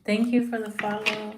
Thank you for the follow.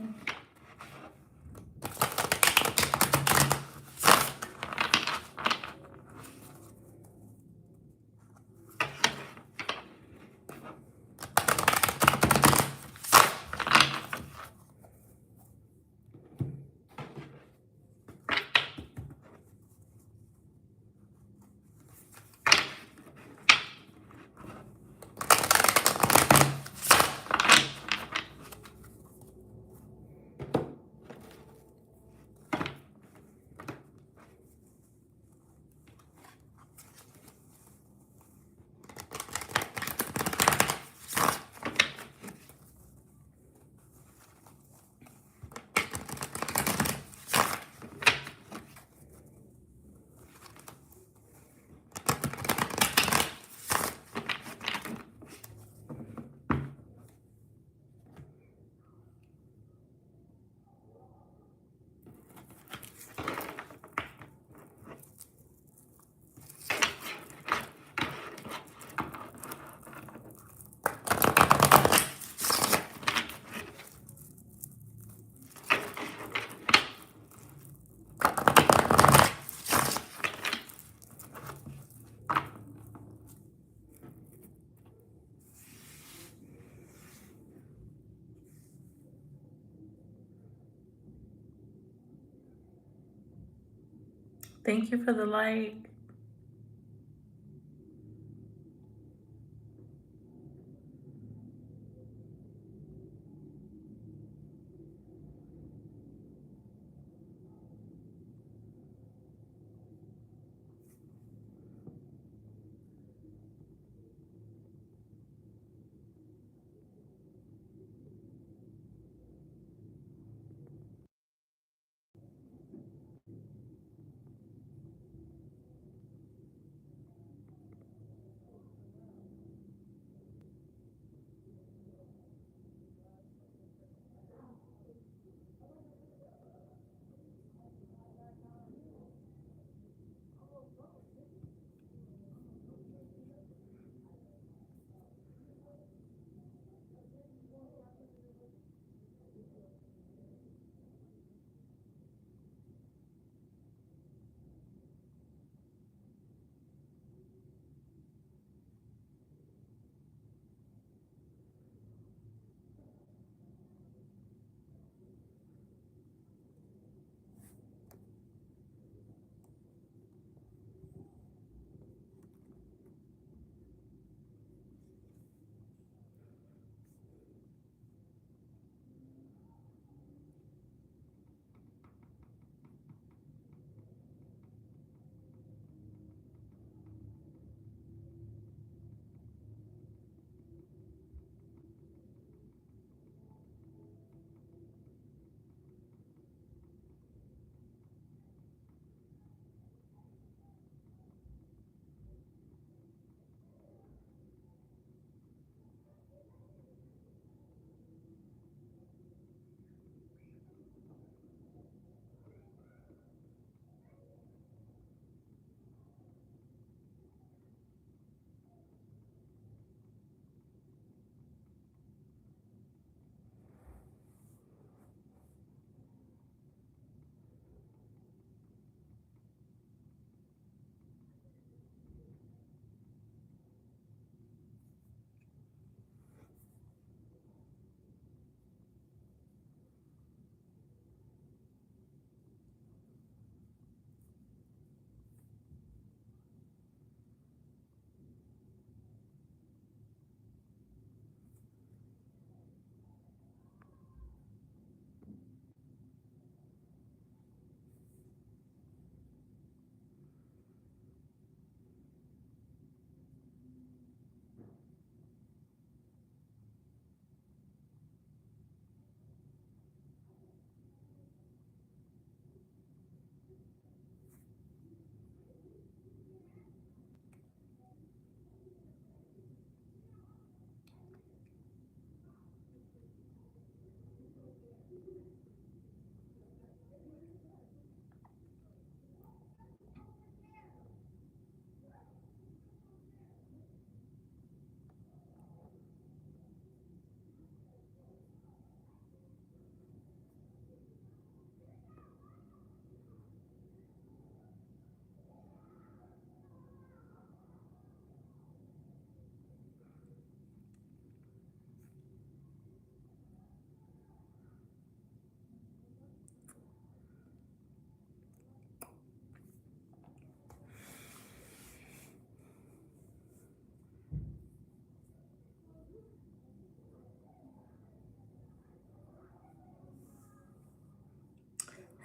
Thank you for the like.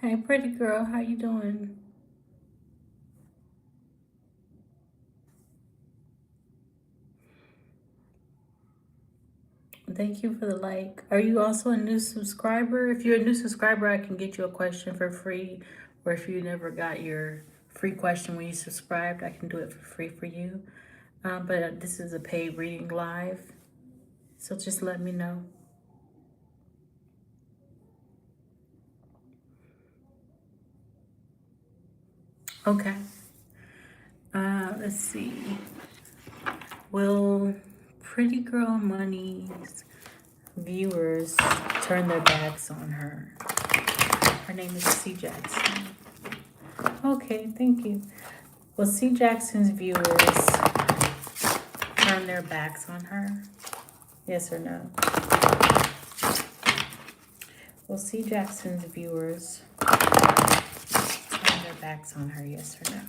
Hey, pretty girl, how you doing? Thank you for the like. Are you also a new subscriber? If you're a new subscriber, I can get you a question for free. Or if you never got your free question when you subscribed, I can do it for free for you. But this is a paid reading live. So just let me know. Okay. Let's see. Will Pretty Girl Money's viewers turn their backs on her? Her name is C. Jackson. Okay, thank you. Will C. Jackson's viewers turn their backs on her? Yes or no? Will C. Jackson's viewers turn their backs on her? Yes or no?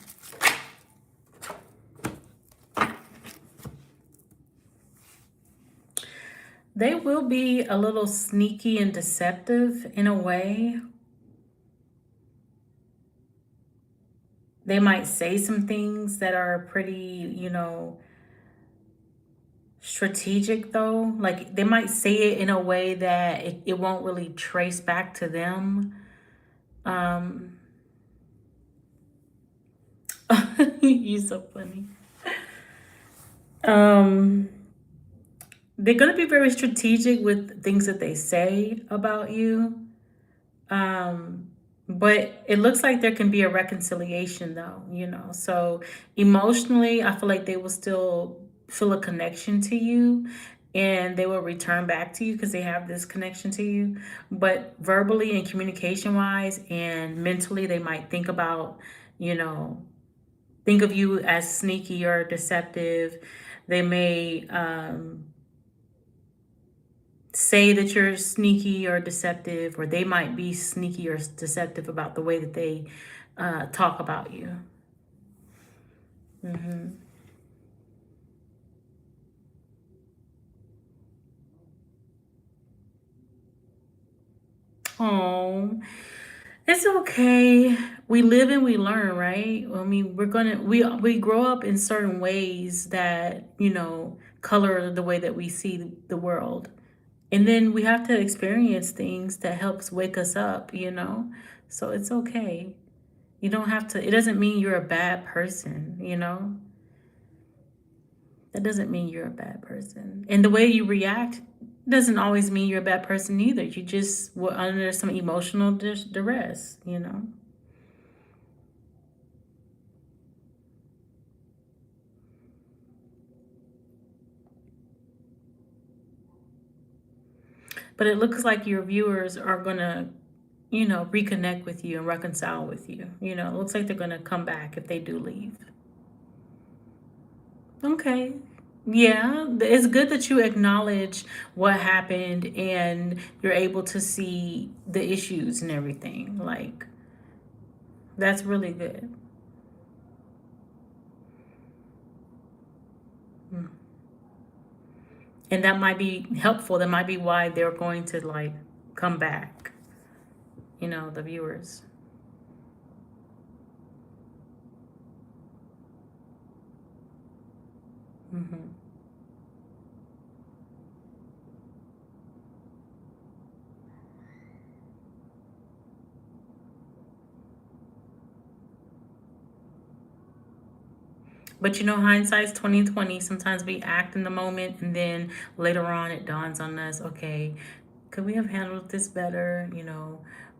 They will be a little sneaky and deceptive in a way. They might say some things that are pretty, strategic though. Like they might say it in a way that it won't really trace back to them. Um, you're so funny. Um, they're going to be very strategic with things that they say about you. Um, but it looks like there can be a reconciliation though. So emotionally, I feel like they will still feel a connection to you and they will return back to you because they have this connection to you. But verbally and communication wise and mentally, they might you know, think of you as sneaky or deceptive. They may say that you're sneaky or deceptive, or they might be sneaky or deceptive about the way that they talk about you. Hmm. Oh, it's okay. We live and we learn, right? I mean, we grow up in certain ways that color the way that we see the world, and then we have to experience things that helps wake us up. So it's okay. You don't have to. It doesn't mean you're a bad person. That doesn't mean you're a bad person. And the way you react doesn't always mean you're a bad person either. You just were under some emotional duress. But it looks like your viewers are going to reconnect with you and reconcile with you. It looks like they're going to come back if they do leave. Okay. Yeah, it's good that you acknowledge what happened and you're able to see the issues and everything. Like, that's really good. Mm. And that might be helpful. That might be why they're going to like come back, the viewers. Hmm. But hindsight's 2020. Sometimes we act in the moment, and then later on, it dawns on us. Okay, could we have handled this better?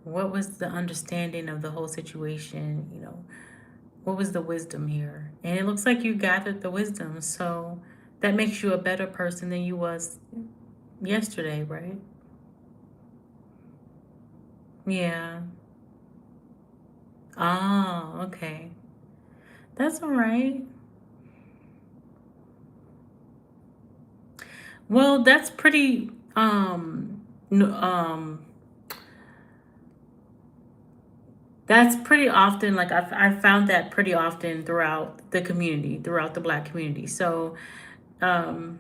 What was the understanding of the whole situation? What was the wisdom here? And it looks like you gathered the wisdom, so that makes you a better person than you was yesterday, right? Yeah. Oh, okay. That's all right. Well, that's pretty n- um that's pretty often, like I've found that pretty often throughout the community, throughout the black community. So, um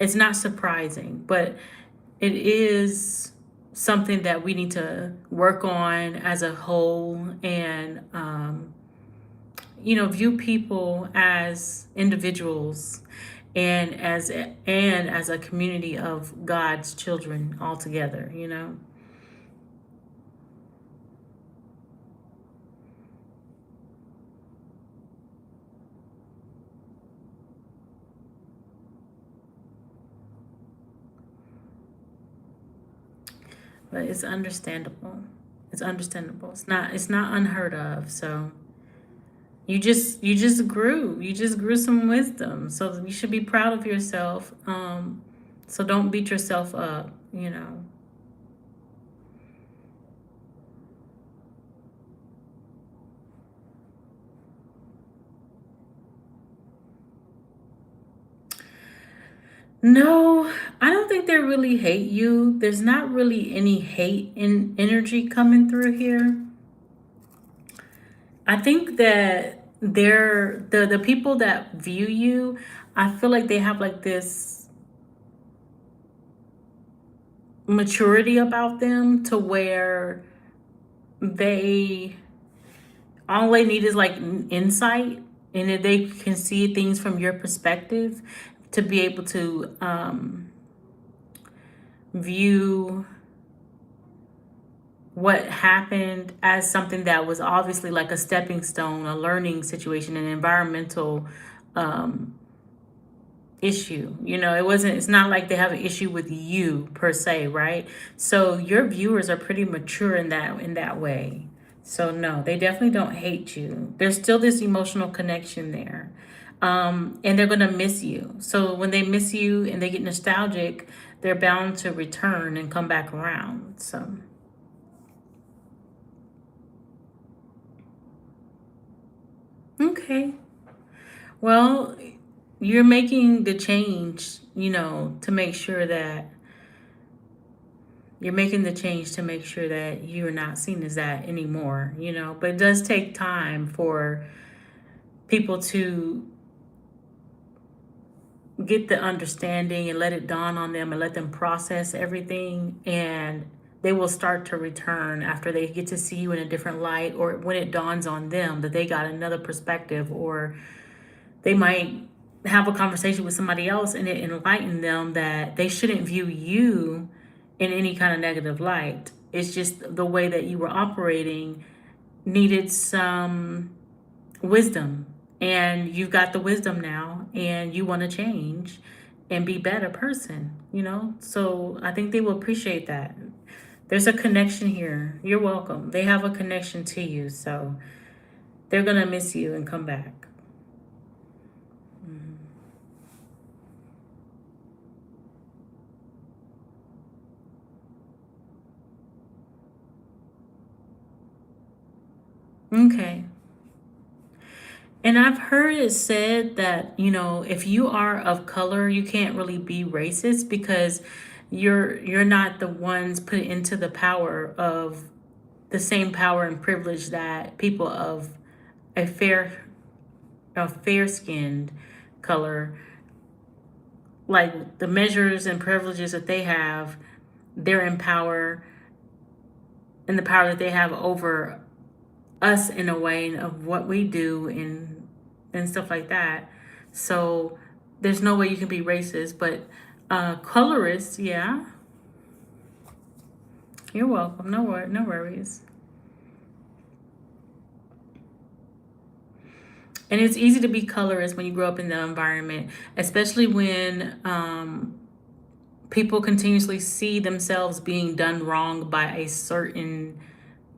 it's not surprising, but it is. something that we need to work on as a whole, and view people as individuals, and as a community of God's children all together. But it's understandable. It's understandable. It's not unheard of. So you just grew some wisdom. So you should be proud of yourself. So don't beat yourself up. No, I don't think they really hate you. There's not really any hate in energy coming through here. I think that the people that view you, I feel like they have like this maturity about them to where they all they need is like insight, and if they can see things from your perspective to be able to view what happened as something that was obviously like a stepping stone, a learning situation, an environmental um, issue. It's not like they have an issue with you per se, right? So your viewers are pretty mature in that way. So no, they definitely don't hate you. There's still this emotional connection there. And they're gonna miss you. So when they miss you and they get nostalgic, they're bound to return and come back around. So okay. Well, you're making the change, to make sure that you're not seen as that anymore. But it does take time for people to get the understanding and let it dawn on them and let them process everything, and they will start to return after they get to see you in a different light, or when it dawns on them that they got another perspective, or they might have a conversation with somebody else and it enlightened them that they shouldn't view you in any kind of negative light. It's just the way that you were operating needed some wisdom. And you've got the wisdom now, and you want to change and be a better person. So I think they will appreciate that. There's a connection here. You're welcome. They have a connection to you. So they're going to miss you and come back. Okay. And I've heard it said that, if you are of color, you can't really be racist because you're not the ones put into the power of the same power and privilege that people of a fair skinned color, like the measures and privileges that they have, they're in power, and the power that they have over us in a way of what we do and stuff like that. So there's no way you can be racist, but colorist, yeah, you're welcome. No worries. And it's easy to be colorist when you grow up in the environment, especially when people continuously see themselves being done wrong by a certain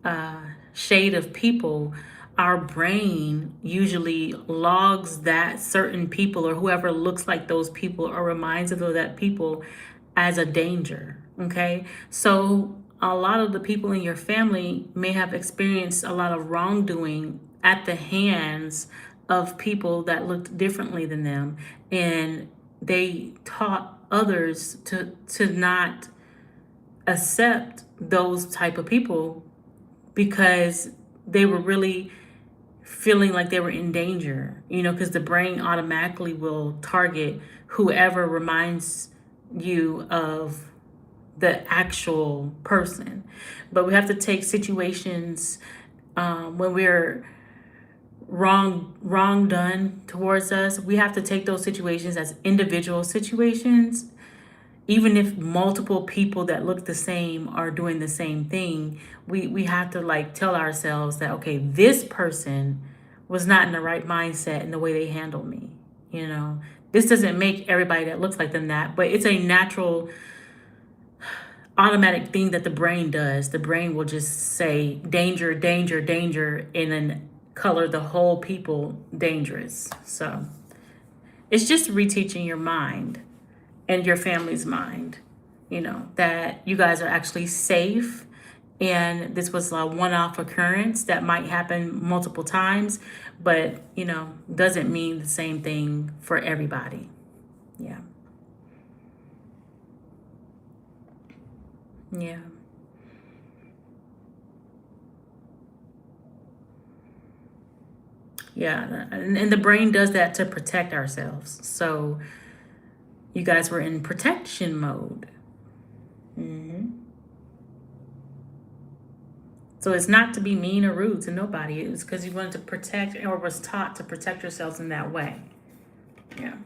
uh, shade of people. Our brain usually logs that certain people or whoever looks like those people or reminds us of that people as a danger. Okay. So a lot of the people in your family may have experienced a lot of wrongdoing at the hands of people that looked differently than them. And they taught others to not accept those type of people because they were really feeling like they were in danger, because the brain automatically will target whoever reminds you of the actual person. But we have to take situations when we're wrong done towards us. We have to take those situations as individual situations, even if multiple people that look the same are doing the same thing. We have to like tell ourselves that, okay, this person was not in the right mindset in the way they handled me. You know, this doesn't make everybody that looks like them that, but it's a natural automatic thing that the brain does. The brain will just say danger, danger, danger, and then color the whole people dangerous. So it's just reteaching your mind and your family's mind, you know, that you guys are actually safe. And this was a one off occurrence that might happen multiple times, but, you know, doesn't mean the same thing for everybody. Yeah. Yeah. Yeah. And the brain does that to protect ourselves. So you guys were in protection mode. Hmm. So it's not to be mean or rude to nobody. It was because you wanted to protect or was taught to protect yourselves in that way. Yeah.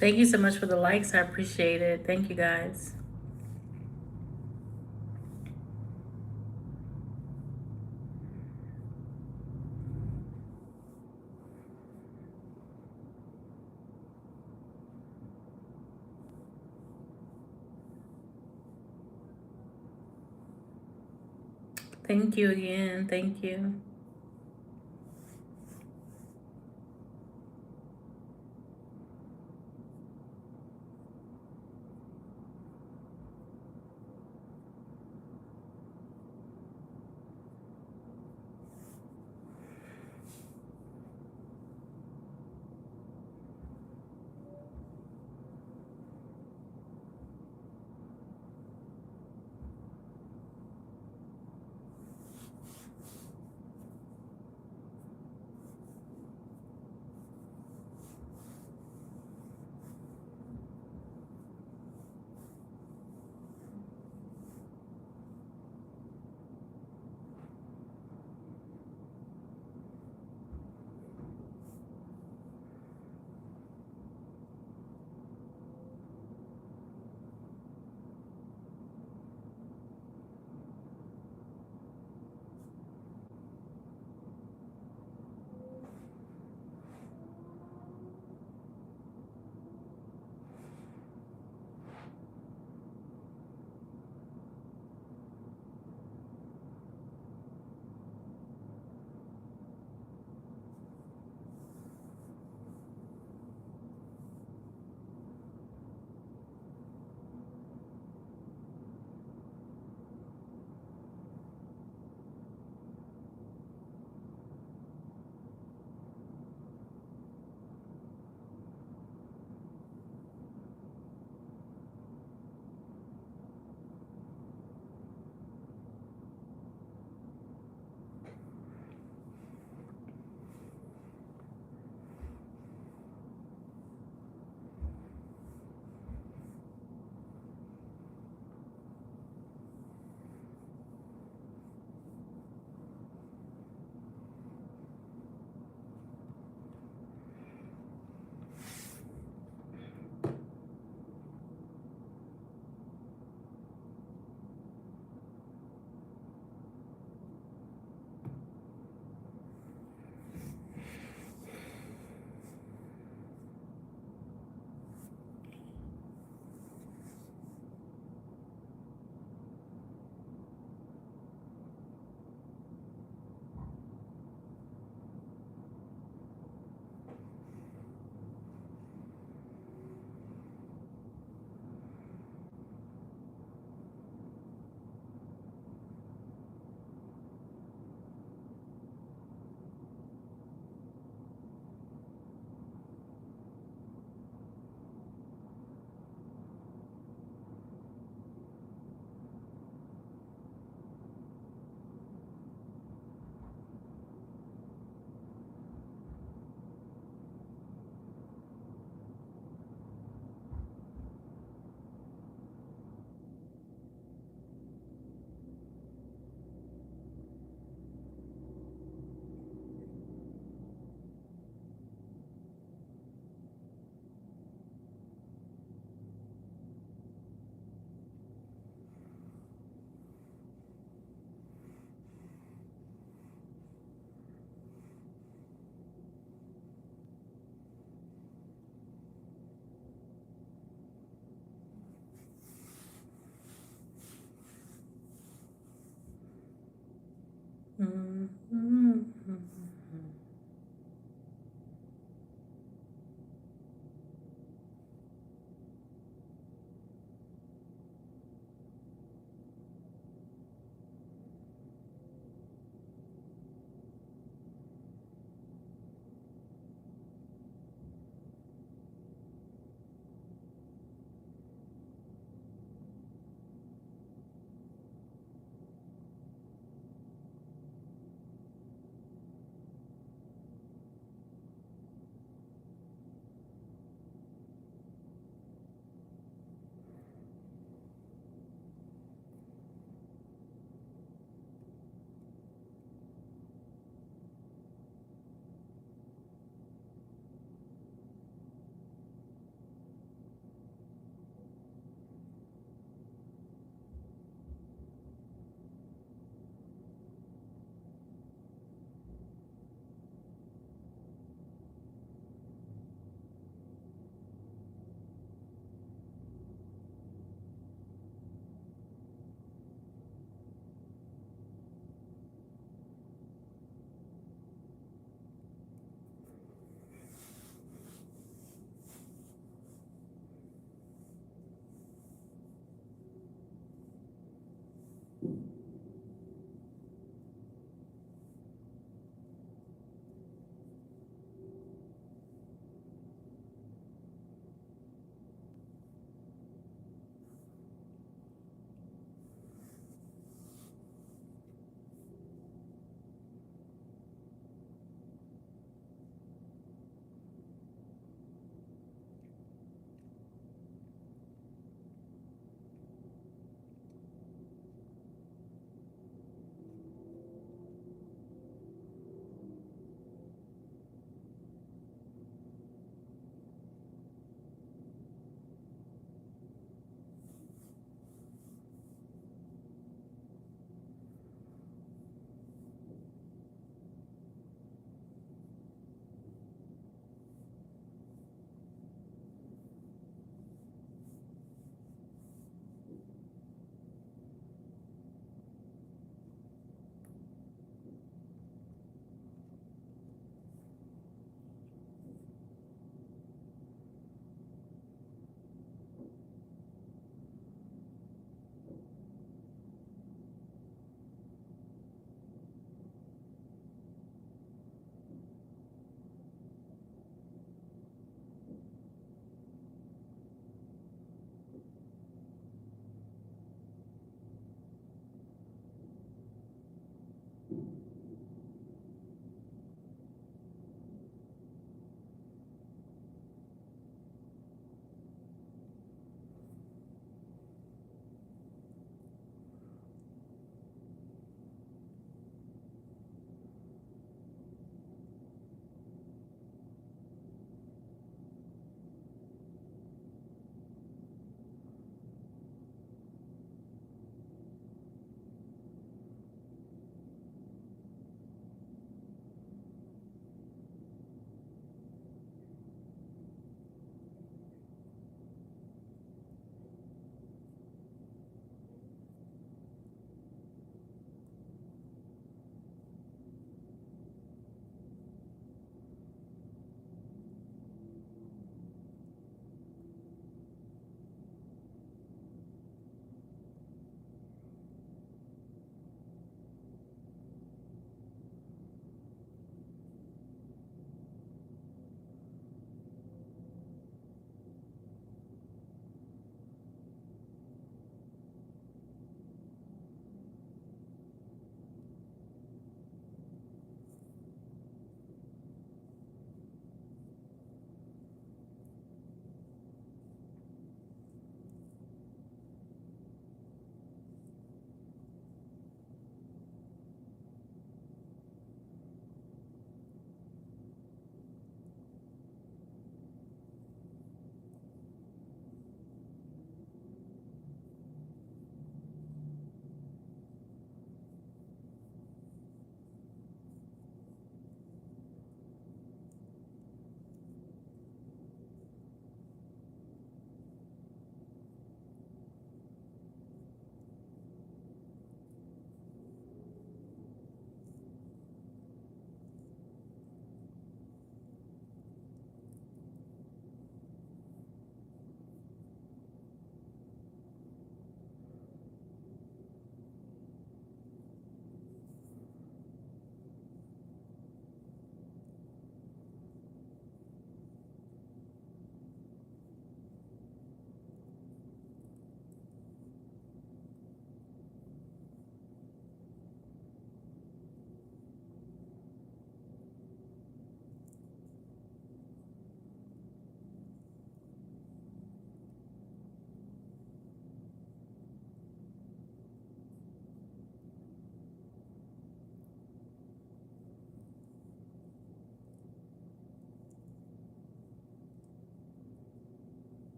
Thank you so much for the likes. I appreciate it. Thank you guys. Thank you again. Thank you.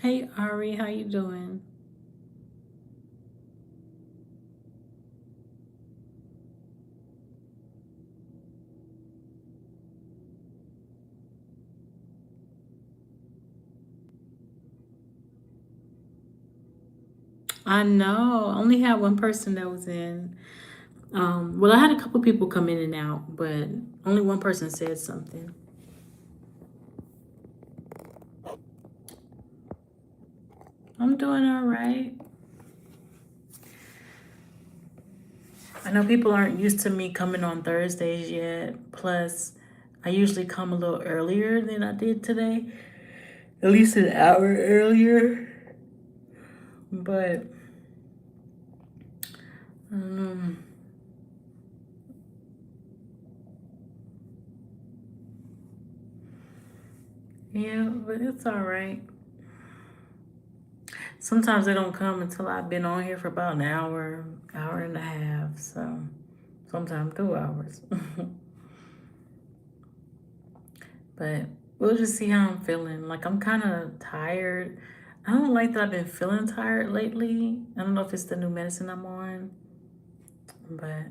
Hey Ari, how you doing? I know. I only had one person that was in. Well, I had a couple people come in and out, but only one person said something. I'm doing all right. I know people aren't used to me coming on Thursdays yet. Plus, I usually come a little earlier than I did today, at least an hour earlier. But um, yeah, but it's all right. Sometimes they don't come until I've been on here for about an hour, hour and a half. So sometimes 2 hours. But we'll just see how I'm feeling. Like I'm kind of tired. I don't like that I've been feeling tired lately. I don't know if it's the new medicine I'm on, but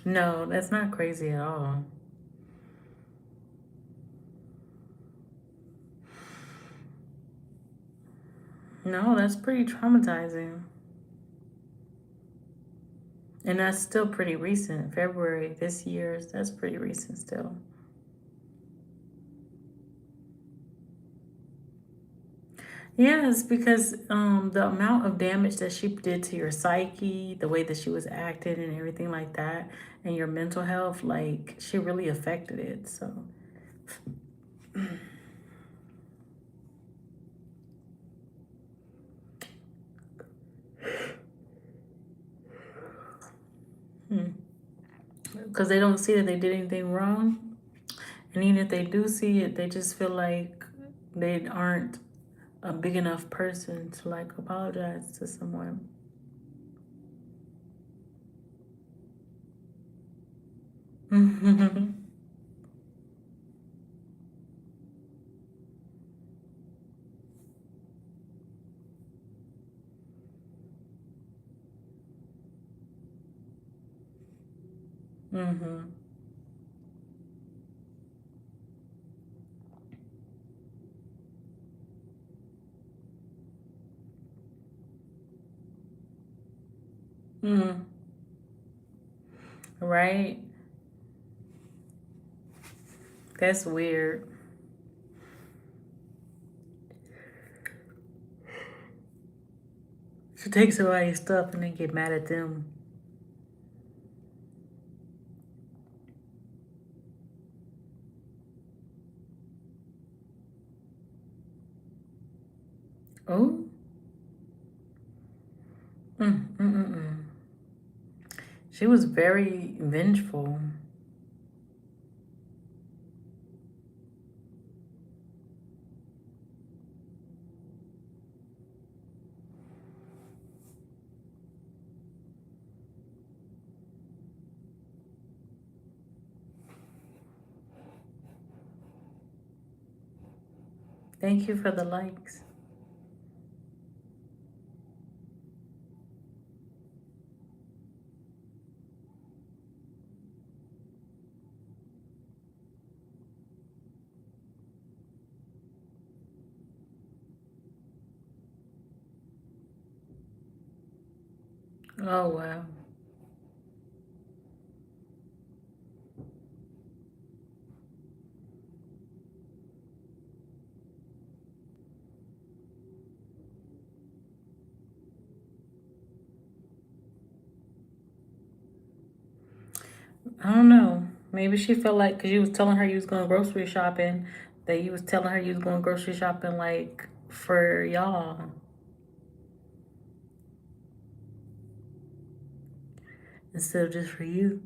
no, that's not crazy at all. No, that's pretty traumatizing. And that's still pretty recent. February this year, that's pretty recent still. Yes, because the amount of damage that she did to your psyche, the way that she was acting and everything like that, and your mental health, like she really affected it. So, because they don't see that they did anything wrong, and even if they do see it, they just feel like they aren't a big enough person to like apologize to someone. Mhm. Mhm. Mhm. Right. That's weird. She takes somebody's stuff and then get mad at them. Oh. Mm. She was very vengeful. Thank you for the likes. Oh wow. I don't know. Maybe she felt like because you was telling her you was going grocery shopping, that you was telling her you was going grocery shopping like for y'all instead of just for you.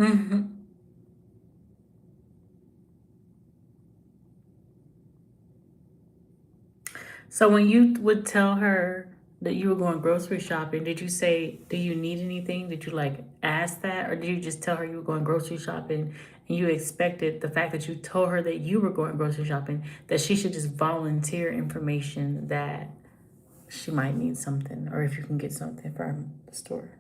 Mhm. So when you would tell her that you were going grocery shopping, did you say, "Do you need anything?" Did you like ask that, or did you just tell her you were going grocery shopping and you expected the fact that you told her that you were going grocery shopping that she should just volunteer information that she might need something, or if you can get something from the store?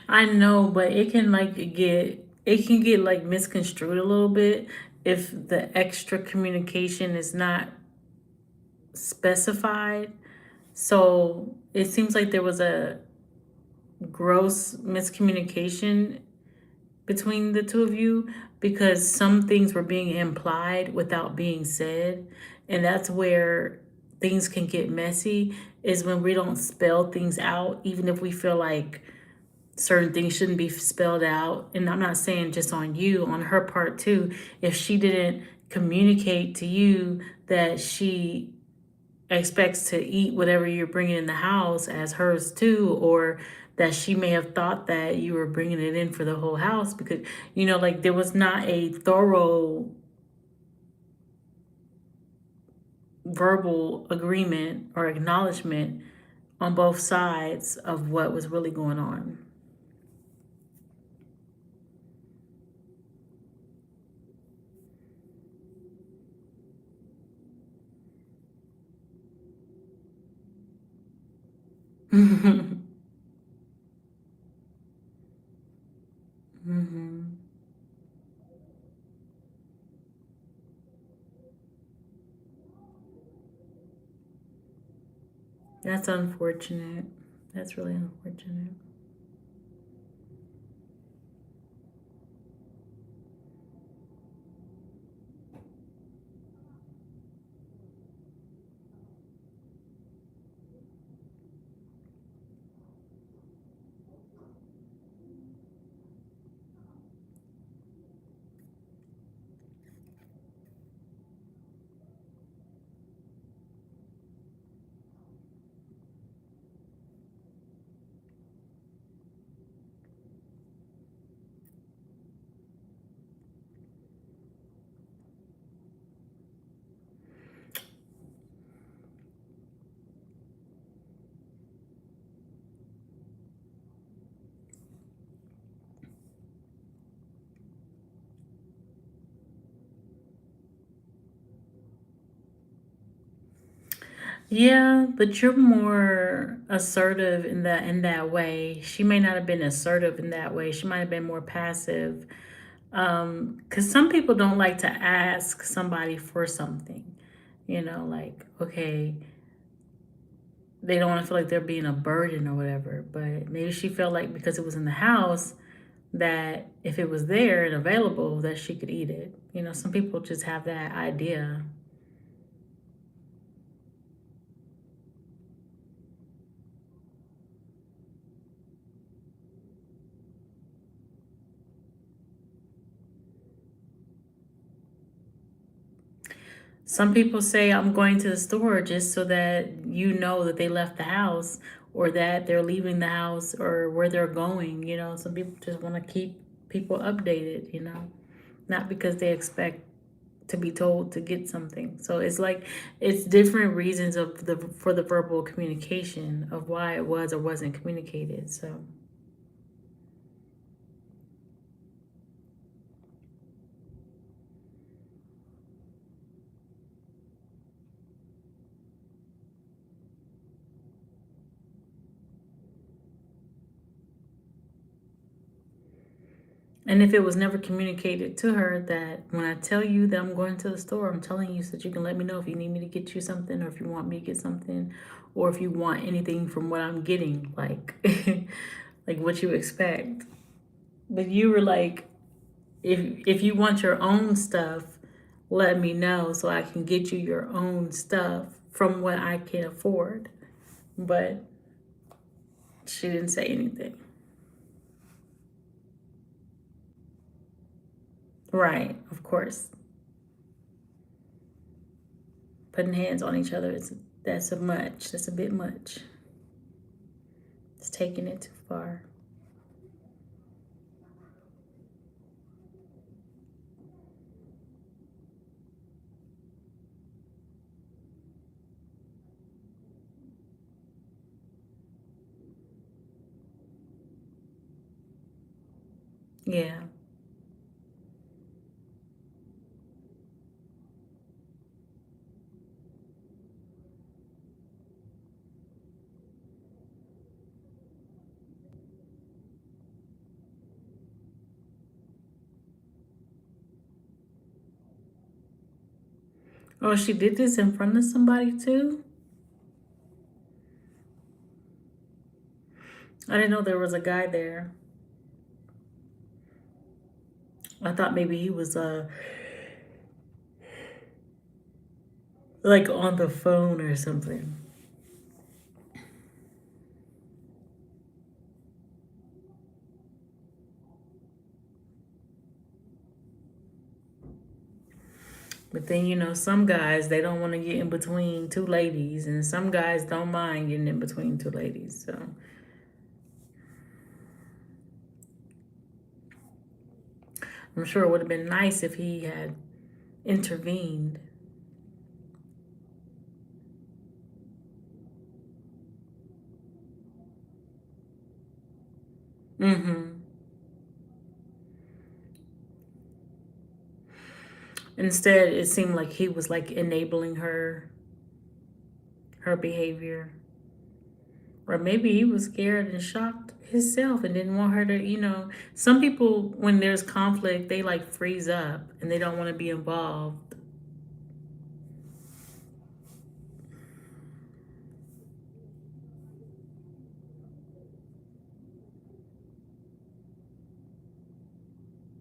I know, but it can get like misconstrued a little bit if the extra communication is not specified. So it seems like there was a gross miscommunication between the two of you because some things were being implied without being said. And that's where things can get messy, is when we don't spell things out, even if we feel like certain things shouldn't be spelled out. And I'm not saying just on you, on her part too. If she didn't communicate to you that she expects to eat whatever you're bringing in the house as hers too, or that she may have thought that you were bringing it in for the whole house, because like there was not a thorough verbal agreement or acknowledgement on both sides of what was really going on. Hmm. That's unfortunate. That's really unfortunate. Yeah, but you're more assertive in that way. She may not have been assertive in that way. She might have been more passive. Because some people don't like to ask somebody for something. Like, okay, they don't want to feel like they're being a burden or whatever. But maybe she felt like because it was in the house, that if it was there and available, that she could eat it. Some people just have that idea. Some people say, "I'm going to the store," just so that you know that they left the house, or that they're leaving the house, or where they're going. Some people just want to keep people updated, not because they expect to be told to get something. So it's like it's different reasons of the for the verbal communication of why it was or wasn't communicated. So and if it was never communicated to her that when I tell you that I'm going to the store, I'm telling you so that you can let me know if you need me to get you something or if you want me to get something or if you want anything from what I'm getting, like like what you expect. But you were like, if you want your own stuff, let me know so I can get you your own stuff from what I can afford. But she didn't say anything. Right, of course. Putting hands on each other is that's a much. That's a bit much. It's taking it too far. Yeah. Oh, she did this in front of somebody too? I didn't know there was a guy there. I thought maybe he was like on the phone or something. But then some guys they don't want to get in between two ladies, and some guys don't mind getting in between two ladies. So I'm sure it would have been nice if he had intervened. Mm-hmm. Instead, it seemed like he was like enabling her behavior. Or maybe he was scared and shocked himself and didn't want her to, some people, when there's conflict, they like freeze up and they don't want to be involved.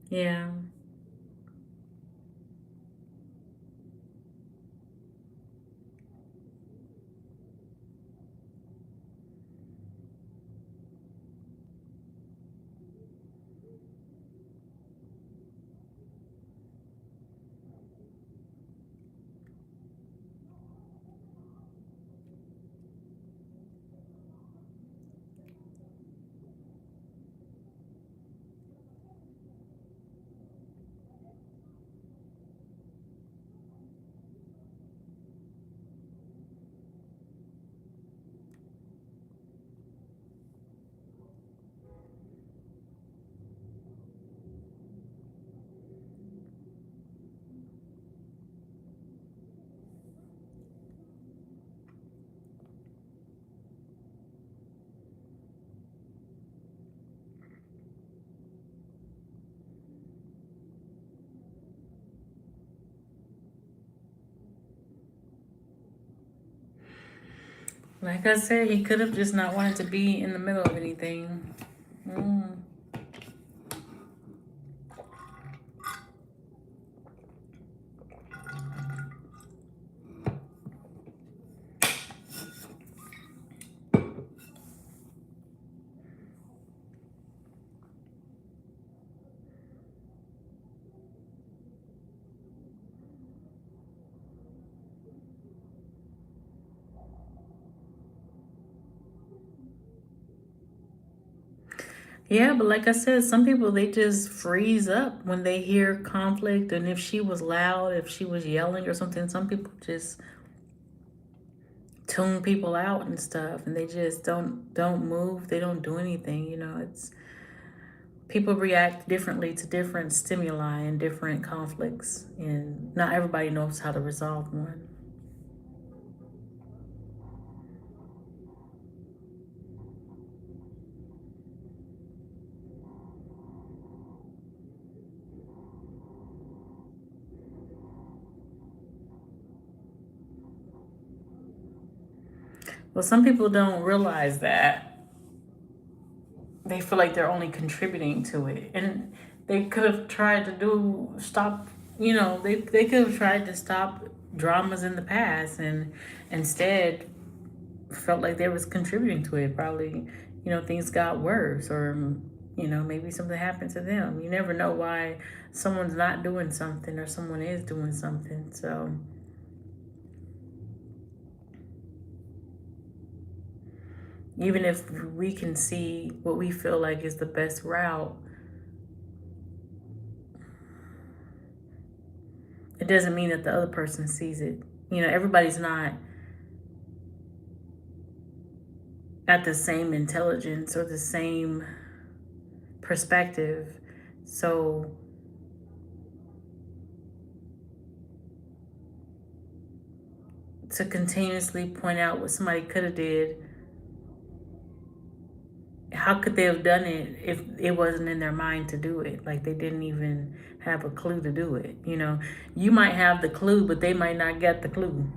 Yeah. Like I said, he could have just not wanted to be in the middle of anything. Mm. Yeah, but like I said, some people they just freeze up when they hear conflict, and if she was loud, if she was yelling or something, some people just tune people out and stuff, and they just don't move, they don't do anything. It's people react differently to different stimuli and different conflicts, and not everybody knows how to resolve one. Well, some people don't realize that. They feel like they're only contributing to it, and they could have tried to do stop. They could have tried to stop dramas in the past, and instead felt like they was contributing to it. Probably, things got worse, or maybe something happened to them. You never know why someone's not doing something or someone is doing something. So even if we can see what we feel like is the best route, it doesn't mean that the other person sees it. Everybody's not at the same intelligence or the same perspective. So to continuously point out what somebody could have did, how could they have done it if it wasn't in their mind to do it? Like they didn't even have a clue to do it. You might have the clue, but they might not get the clue.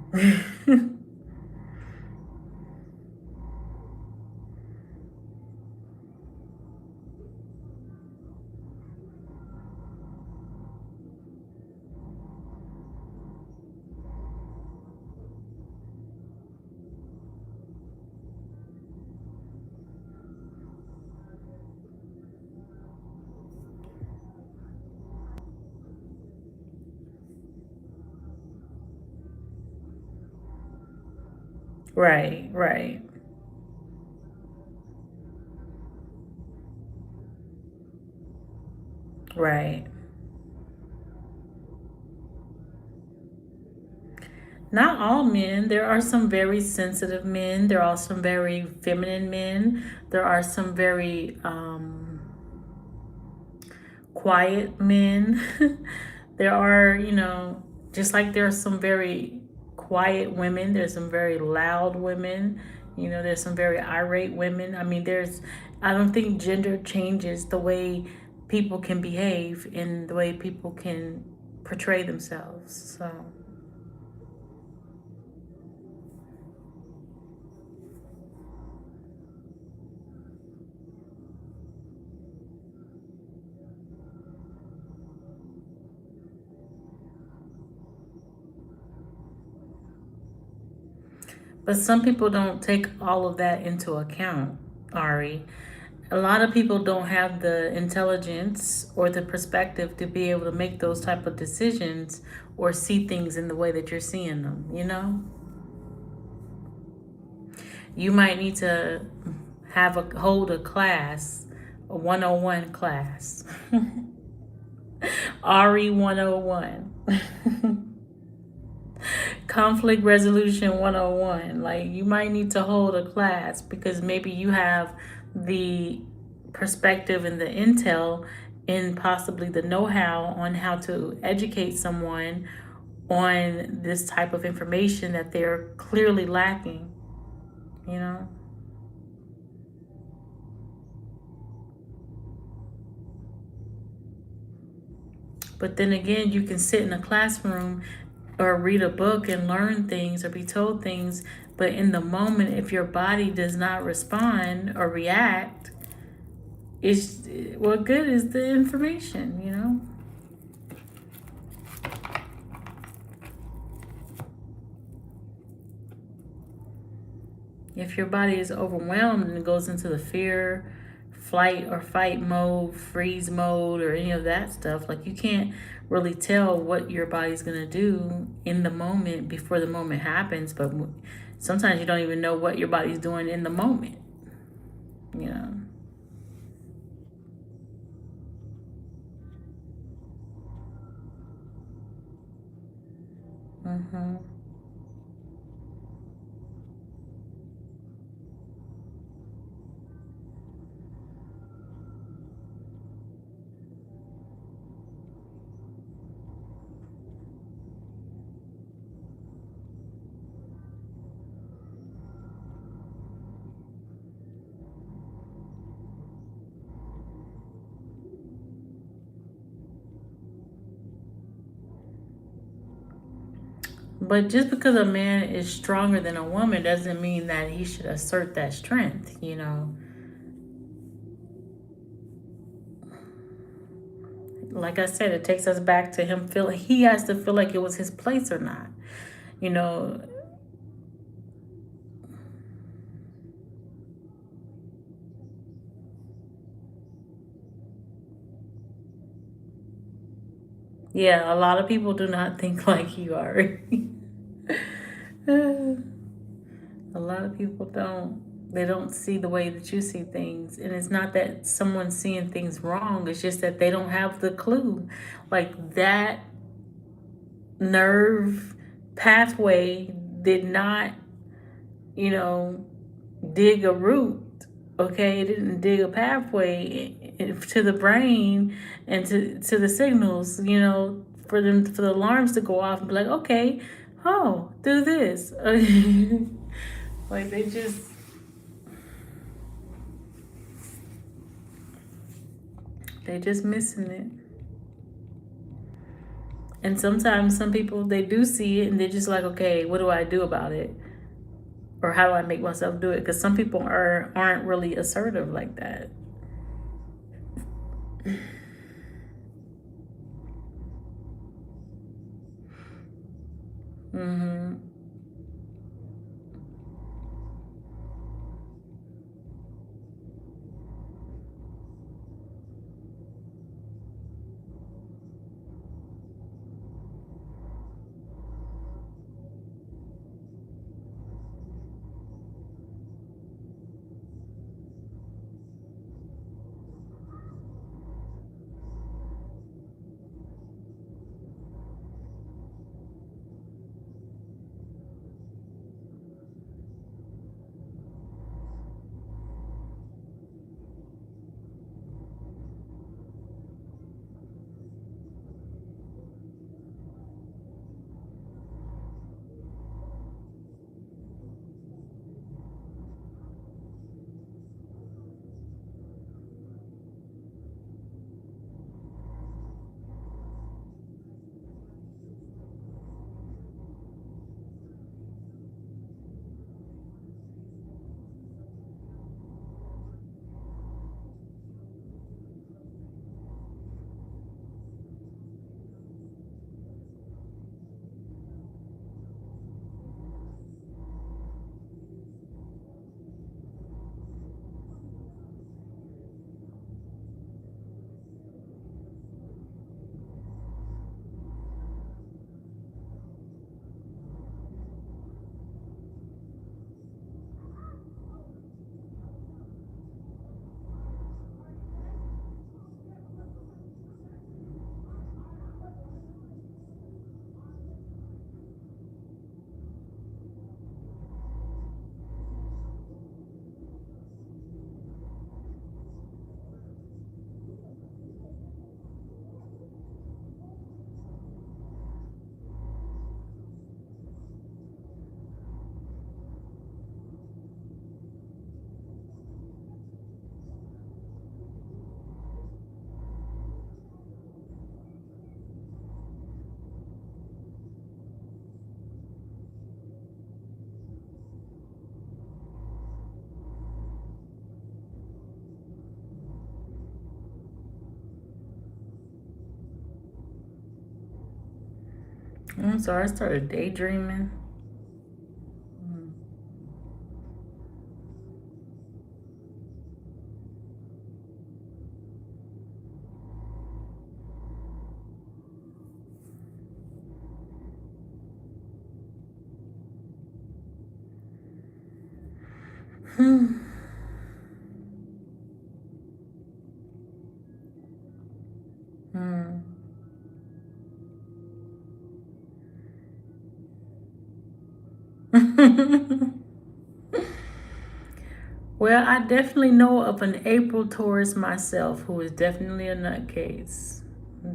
Right, right, right. Not all men. There are some very sensitive men. There are some very feminine men. There are some very quiet men. There are, just like there are some very quiet women, there's some very loud women, there's some very irate women. I mean, I don't think gender changes the way people can behave and the way people can portray themselves. So, but some people don't take all of that into account, Ari. A lot of people don't have the intelligence or the perspective to be able to make those type of decisions or see things in the way that you're seeing them. You might need to hold a class, a 101 class. RE 101. Conflict resolution 101. Like you might need to hold a class because maybe you have the perspective and the intel and possibly the know-how on how to educate someone on this type of information that they're clearly lacking, you know? But then again, you can sit in a classroom or read a book and learn things or be told things, but in the moment, if your body does not respond or react, it's what good is the information? If your body is overwhelmed and it goes into the fear, flight or fight mode, freeze mode, or any of that stuff, like you can't really tell what your body's gonna do in the moment before the moment happens. But sometimes you don't even know what your body's doing in the moment. You know. Hmm. But just because a man is stronger than a woman doesn't mean that he should assert that strength, you know. Like I said, it takes us back to him feeling he has to feel like it was his place or not. You know, yeah, a lot of people do not think like you are. A lot of people don't. They don't see the way that you see things. And it's not that someone's seeing things wrong, it's just that they don't have the clue. Like that nerve pathway did not, you know, dig a root. Okay, it didn't dig a pathway to the brain and to the signals, you know, for the alarms to go off and be like, okay, oh, do this. Like they just missing it. And sometimes some people they do see it and they're just like, okay, what do I do about it? Or how do I make myself do it? Because some people aren't really assertive like that. Hmm. I'm sorry, I started daydreaming. Hmm. Hmm. Well, I definitely know of an April Taurus myself who is definitely a nutcase.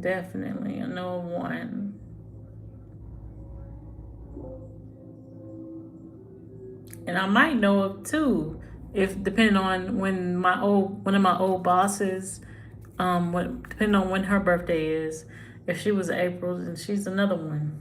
Definitely, I know of one. And I might know of two, if depending on when my old one of my old bosses, depending on when her birthday is. If she was April, then she's another one.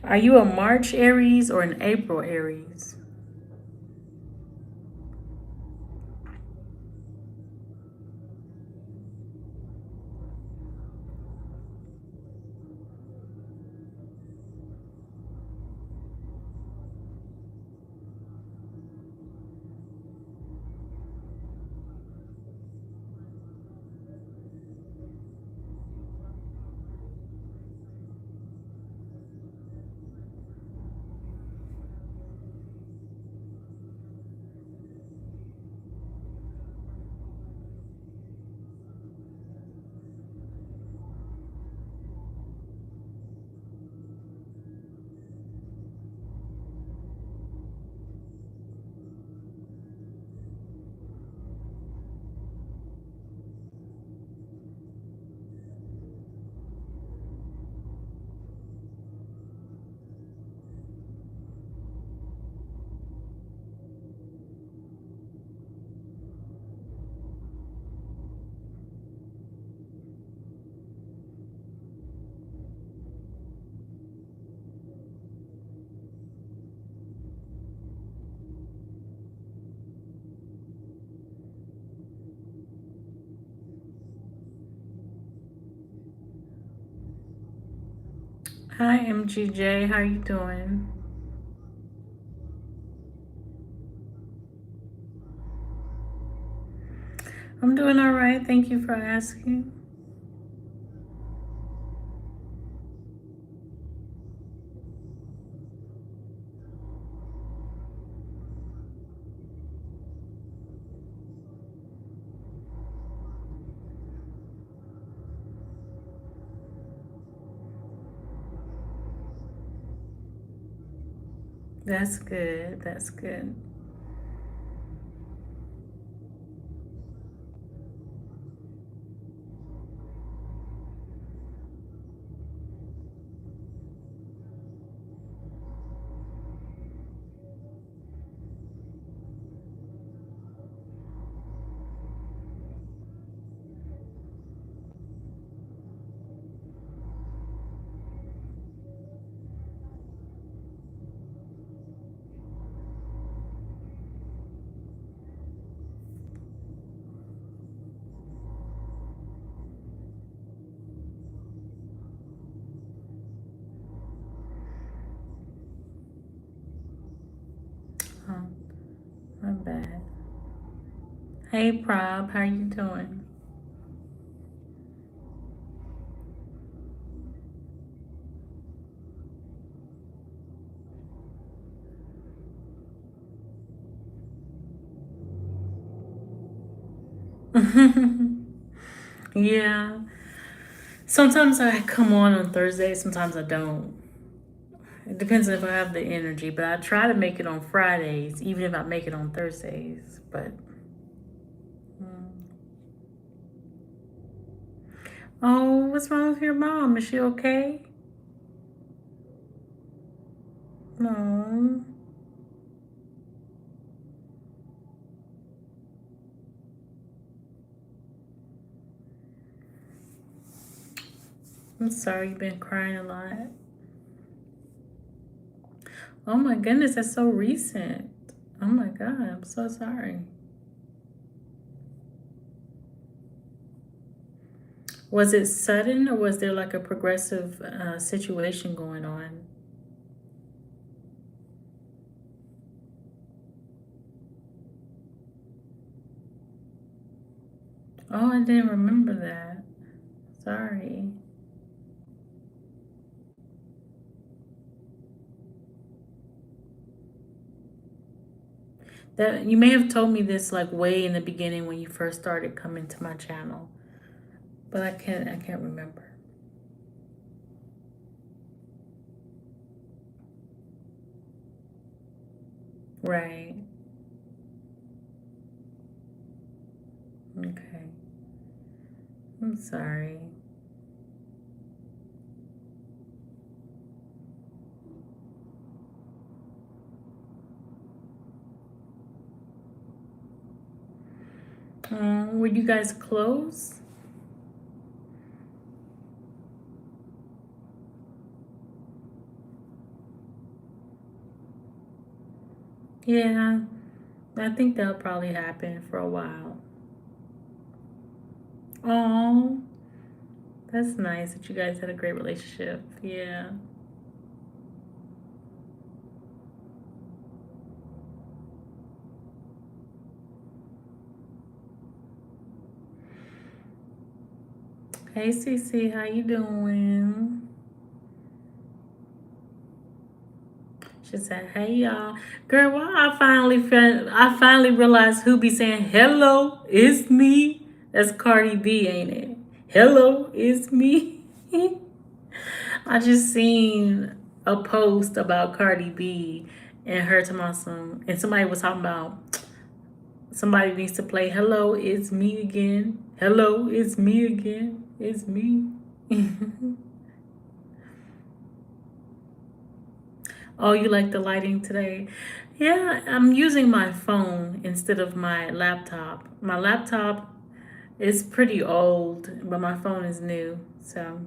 Are you a March Aries or an April Aries? Hi MGJ, how you doing? I'm doing all right. Thank you for asking. That's good. That's good. Oh, my bad. Hey Prob, how you doing? Yeah. Sometimes I come on Thursdays, sometimes I don't. It depends if I have the energy, but I try to make it on Fridays, even if I make it on Thursdays. But oh, what's wrong with your mom? Is she okay? No. I'm sorry you've been crying a lot. Oh my goodness, that's so recent. Oh my God, I'm so sorry. Was it sudden or was there like a progressive situation going on? Oh, I didn't remember that. Sorry. That you may have told me this like way in the beginning when you first started coming to my channel, but I can't remember. Right. Okay. I'm sorry. Were you guys close? Yeah, I think that'll probably happen for a while. Oh, that's nice that you guys had a great relationship. Yeah. Hey, Cece, how you doing? She said, "Hey, y'all, girl. Why I finally realized who be saying hello. It's me. That's Cardi B, ain't it? Hello, it's me." I just seen a post about Cardi B and her to my son, and somebody was talking about somebody needs to play "Hello, it's me again." Hello, it's me again. It's me. Oh, you like the lighting today? Yeah, I'm using my phone instead of my laptop. My laptop is pretty old, but my phone is new. So,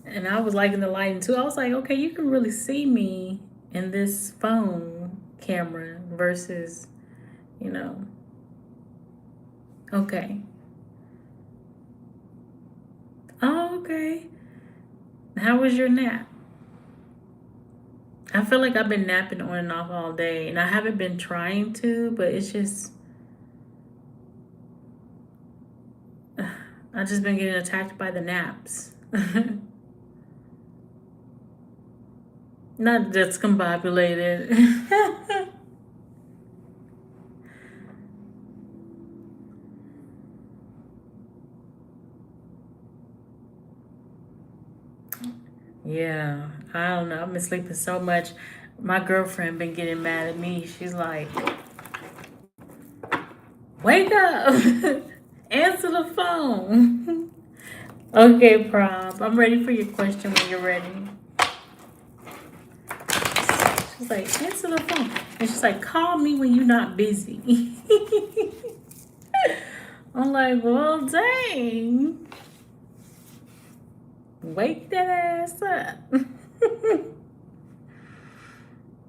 and I was liking the lighting too. I was like, okay, you can really see me in this phone camera versus, you know, okay. Oh, okay. How was your nap? I feel like I've been napping on and off all day, and I haven't been trying to, but it's just I've just been getting attacked by the naps. Not discombobulated. Yeah, I don't know. I've been sleeping so much. My girlfriend been getting mad at me. She's like, "Wake up, answer the phone." Okay, Prob. I'm ready for your question when you're ready. She's like, "Answer the phone," and she's like, "Call me when you're not busy." I'm like, "Well, dang, wake that ass up."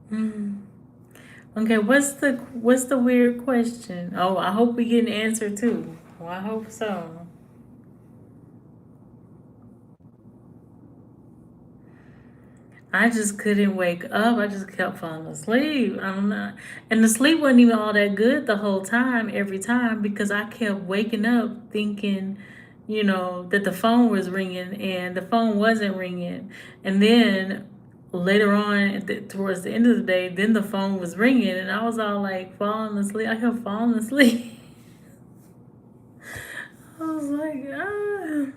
Hmm. Okay, what's the weird question? Oh, I hope we get an answer too. Well, I hope so. I just couldn't wake up. I just kept falling asleep. I'm not, and the sleep wasn't even all that good the whole time, every time, because I kept waking up thinking, that the phone was ringing and the phone wasn't ringing. And then later on, towards the end of the day, then the phone was ringing and I was all like falling asleep. I kept falling asleep. I was like, ah.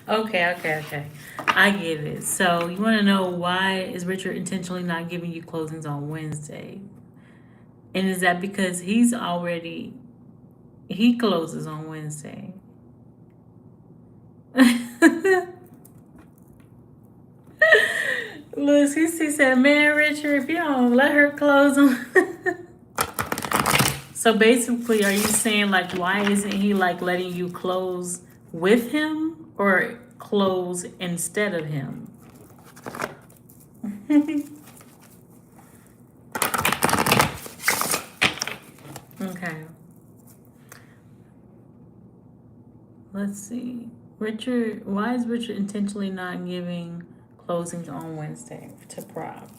Okay. I get it. So you want to know why is Richard intentionally not giving you closings on Wednesday? And is that because he closes on Wednesday? Lucy said, "Man, Richard, if you don't let her close on." So basically, are you saying like, why isn't he like letting you close with him or close instead of him? Okay, let's see. Richard, why is Richard intentionally not giving closings on Wednesday to Prop?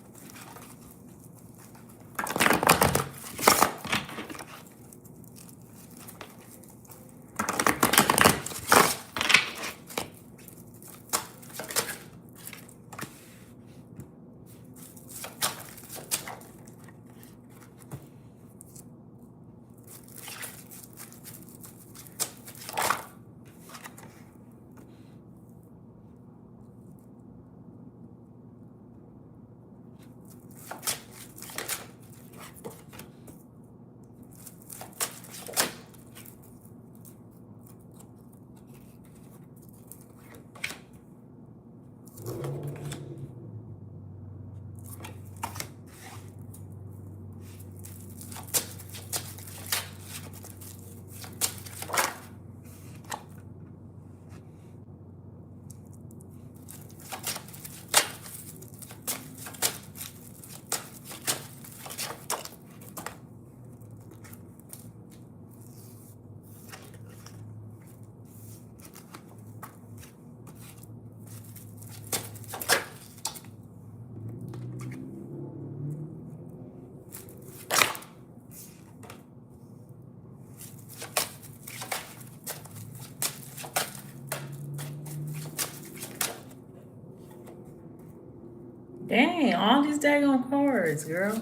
Dang, all these daggone cards, girl.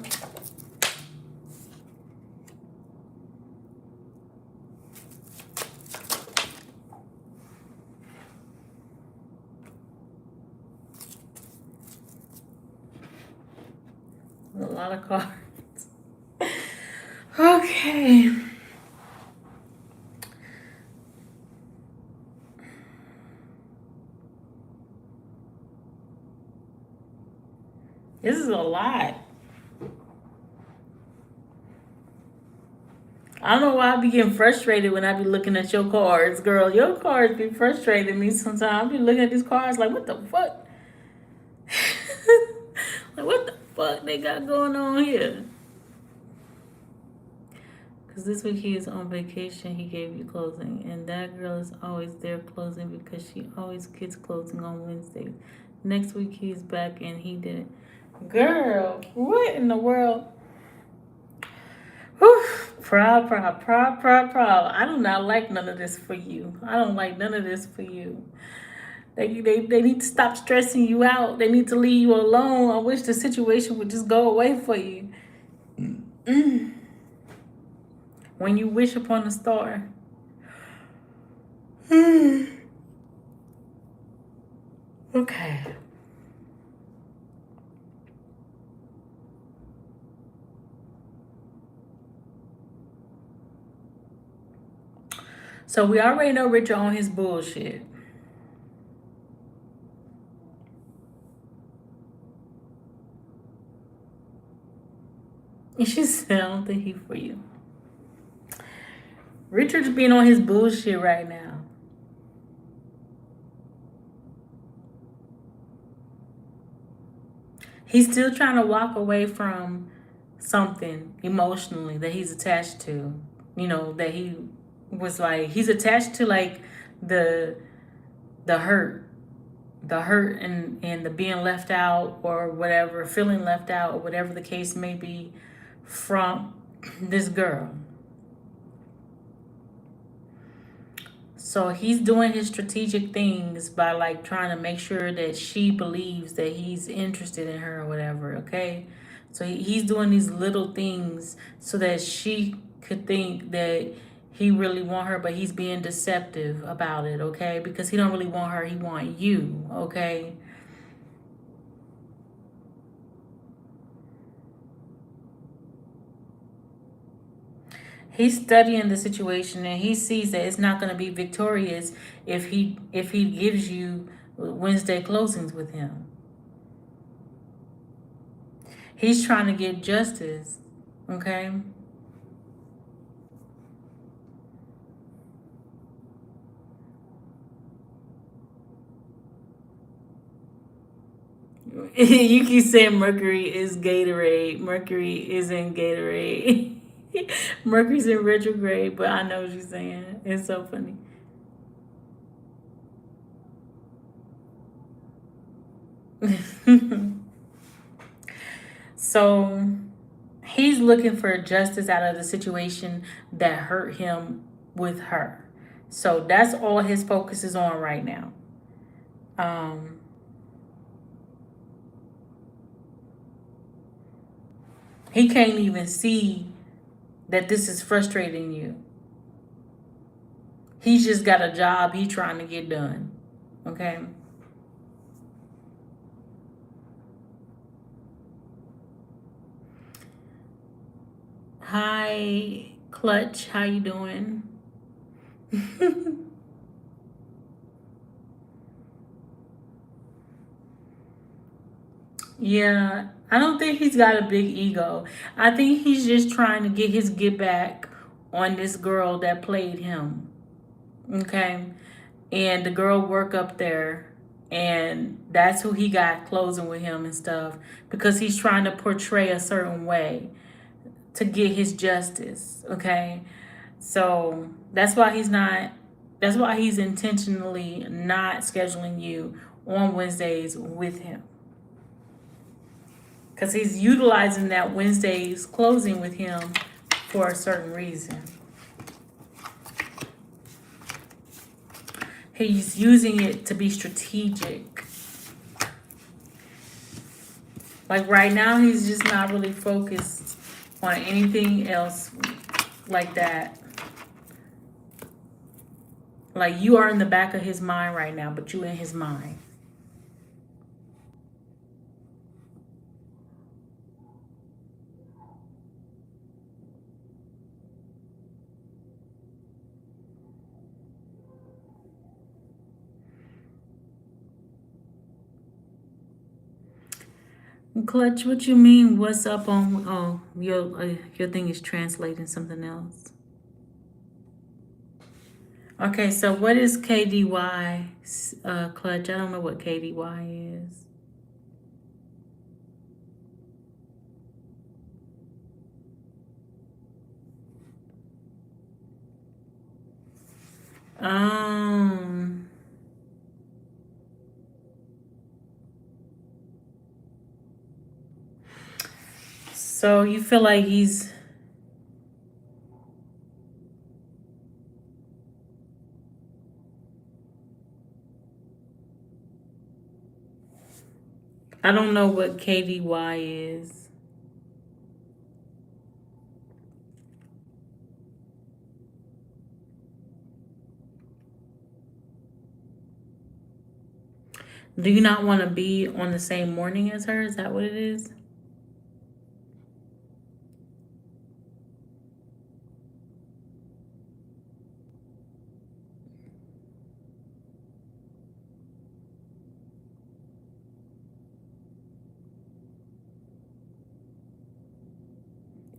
A lot of cards. Okay. This is a lot. I don't know why I be getting frustrated when I be looking at your cards, girl. Your cards be frustrating me sometimes. I be looking at these cards like, what the fuck? Like, what the fuck they got going on here? Because this week he is on vacation, he gave you closing. And that girl is always there closing because she always gets closing on Wednesdays. Next week he's back and he didn't. Girl, what in the world? Whew. Proud. I do not like none of this for you. I don't like none of this for you. They need to stop stressing you out. They need to leave you alone. I wish the situation would just go away for you. When you wish upon a star. Okay. So we already know Richard on his bullshit. She said, I don't think he for you. Richard's being on his bullshit right now. He's still trying to walk away from something emotionally that he's attached to. You know, that he was like, he's attached to like the the hurt. The hurt and the being left out or whatever, feeling left out or whatever the case may be from this girl. So he's doing his strategic things by like trying to make sure that she believes that he's interested in her or whatever, okay? So he's doing these little things so that she could think that he really want her, but he's being deceptive about it, okay? Because he don't really want her, he want you, okay? He's studying the situation and he sees that it's not going to be victorious if he gives you Wednesday closings with him. He's trying to get justice, okay? You keep saying Mercury is Gatorade. Mercury is in Gatorade. Mercury's in retrograde, but I know what you're saying. It's so funny. So he's looking for justice out of the situation that hurt him with her. So that's all his focus is on right now. Um, he can't even see that this is frustrating you. He's just got a job he's trying to get done. Okay. Hi, Clutch. How you doing? Yeah, I don't think he's got a big ego. I think he's just trying to get his get back on this girl that played him. Okay. And the girl work up there, and that's who he got closing with him and stuff because he's trying to portray a certain way to get his justice. Okay. So that's why he's intentionally not scheduling you on Wednesdays with him. Because he's utilizing that Wednesday's closing with him for a certain reason. He's using it to be strategic. Like right now, he's just not really focused on anything else like that. Like you are in the back of his mind right now, but you in his mind. Clutch, what you mean? What's up on? Oh, your thing is translating something else. Okay, so what is KDY? Clutch, I don't know what KDY is. Um. So you feel like he's. I don't know what KDY is. Do you not want to be on the same morning as her? Is that what it is?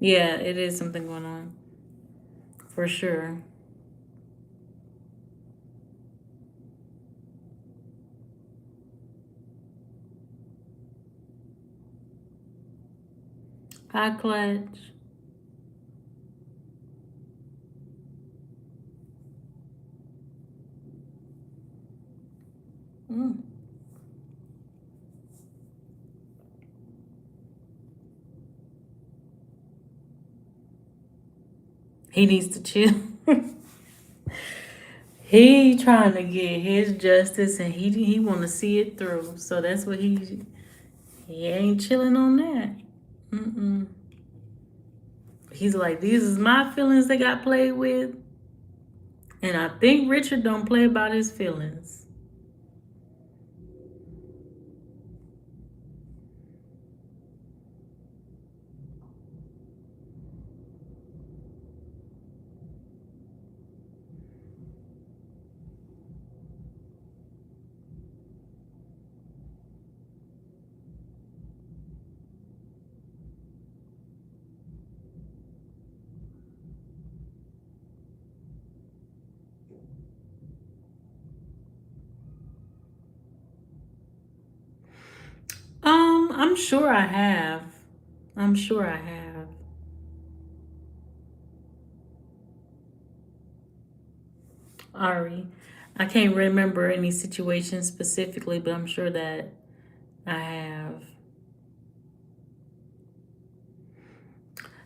Yeah, it is something going on. For sure. Hi, Clutch. Mm. He needs to chill. He trying to get his justice and he want to see it through. So that's what he ain't chilling on that. Mm-mm. He's like, these is my feelings that got played with. And I think Richard don't play about his feelings. I'm sure I have. I'm sure I have. Ari. I can't remember any situation specifically, but I'm sure that I have.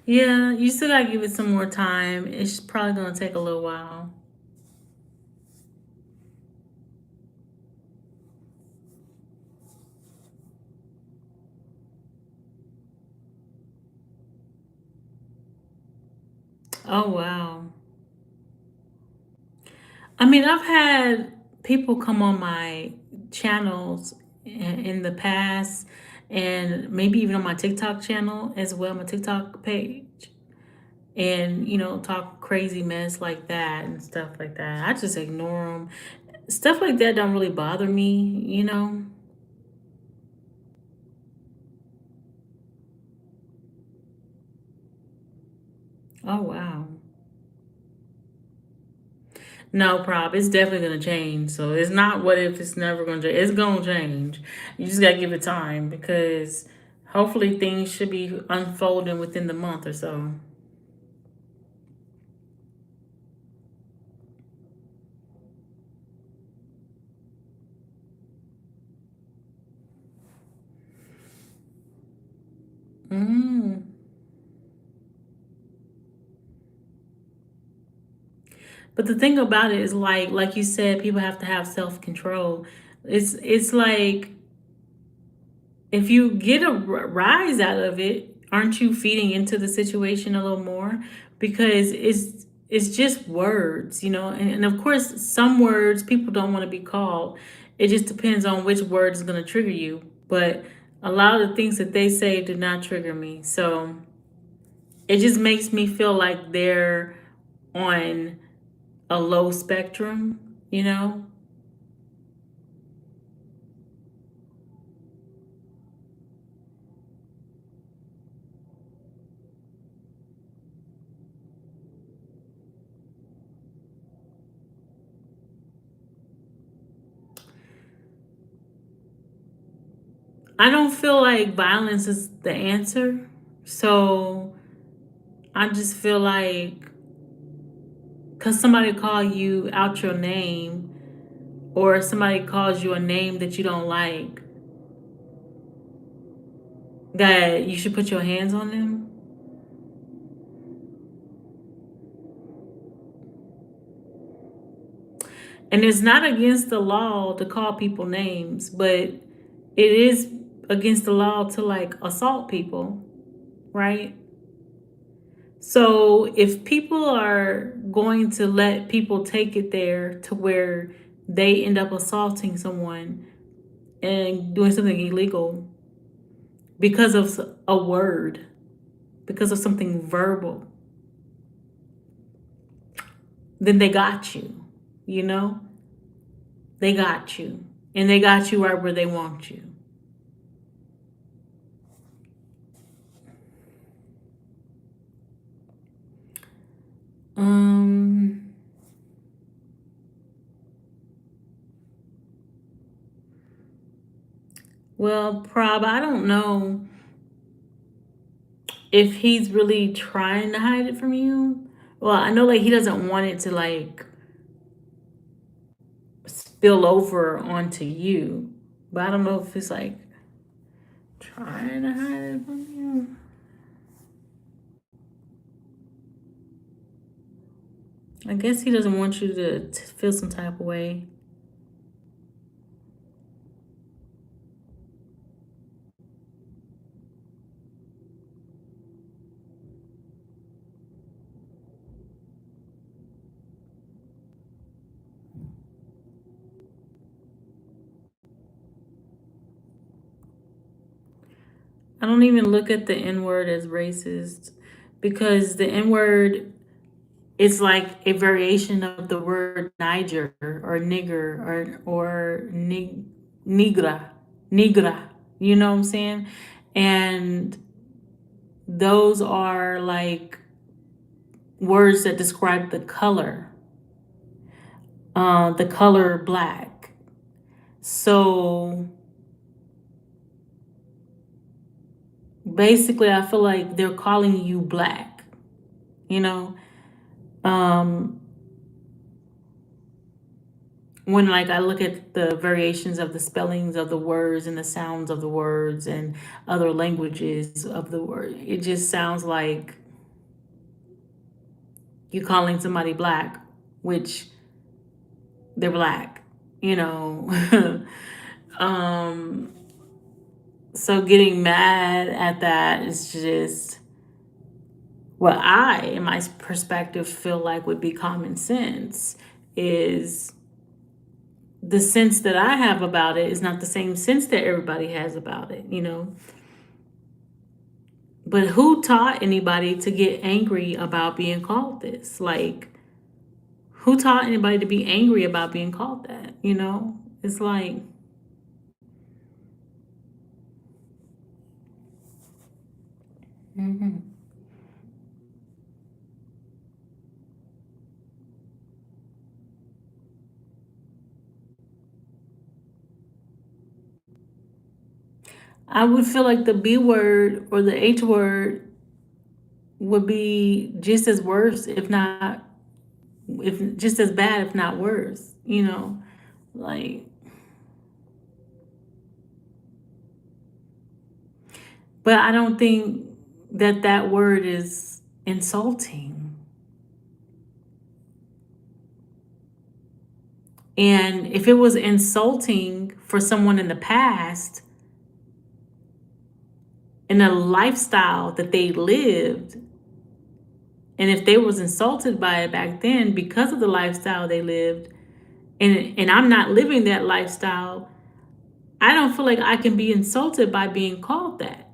Yeah, you still gotta give it some more time. It's probably gonna take a little while. Oh wow. I mean, I've had people come on my channels in the past, and maybe even on my TikTok channel as well, my TikTok page, and talk crazy mess like that and stuff like that. I just ignore them. Stuff like that don't really bother me. Oh wow. No problem. It's definitely gonna change. So it's not what if it's never gonna change. It's gonna change. You just gotta give it time because hopefully things should be unfolding within the month or so. Mm. But the thing about it is like you said, people have to have self control. It's like if you get a rise out of it, aren't you feeding into the situation a little more? Because it's just words. And of course some words people don't want to be called. It just depends on which word is going to trigger you. But a lot of the things that they say do not trigger me. So it just makes me feel like they're on a low spectrum. I don't feel like violence is the answer. So I just feel like because somebody call you out your name or somebody calls you a name that you don't like, that you should put your hands on them. And it's not against the law to call people names, but it is against the law to like assault people, right? So if people are going to let people take it there to where they end up assaulting someone and doing something illegal because of a word, because of something verbal, then they got you. You know, they got you, and they got you right where they want you. Um. Well, I don't know if he's really trying to hide it from you. Well, I know like he doesn't want it to like spill over onto you, but I don't know if it's like trying to hide it from you. I guess he doesn't want you to feel some type of way. I don't even look at the N word as racist because the N word is like a variation of the word Niger or nigger or nigra, nigra. You know what I'm saying? And those are like words that describe the color black. So basically, I feel like they're calling you black, you know? Um, when like I look at the variations of the spellings of the words and the sounds of the words and other languages of the word, it just sounds like you calling somebody black, which they're black, you know. um, so getting mad at that is just what I, in my perspective, feel like would be common sense is the sense that I have about it is not the same sense that everybody has about it, you know? But who taught anybody to get angry about being called this? Like, who taught anybody to be angry about being called that? You know? It's like, mhm. I would feel like the B word or the H word would be just as worse, if not, if just as bad, if not worse, you know? Like, but I don't think that that word is insulting. And if it was insulting for someone in the past in a lifestyle that they lived, and if they was insulted by it back then because of the lifestyle they lived, and I'm not living that lifestyle, I don't feel like I can be insulted by being called that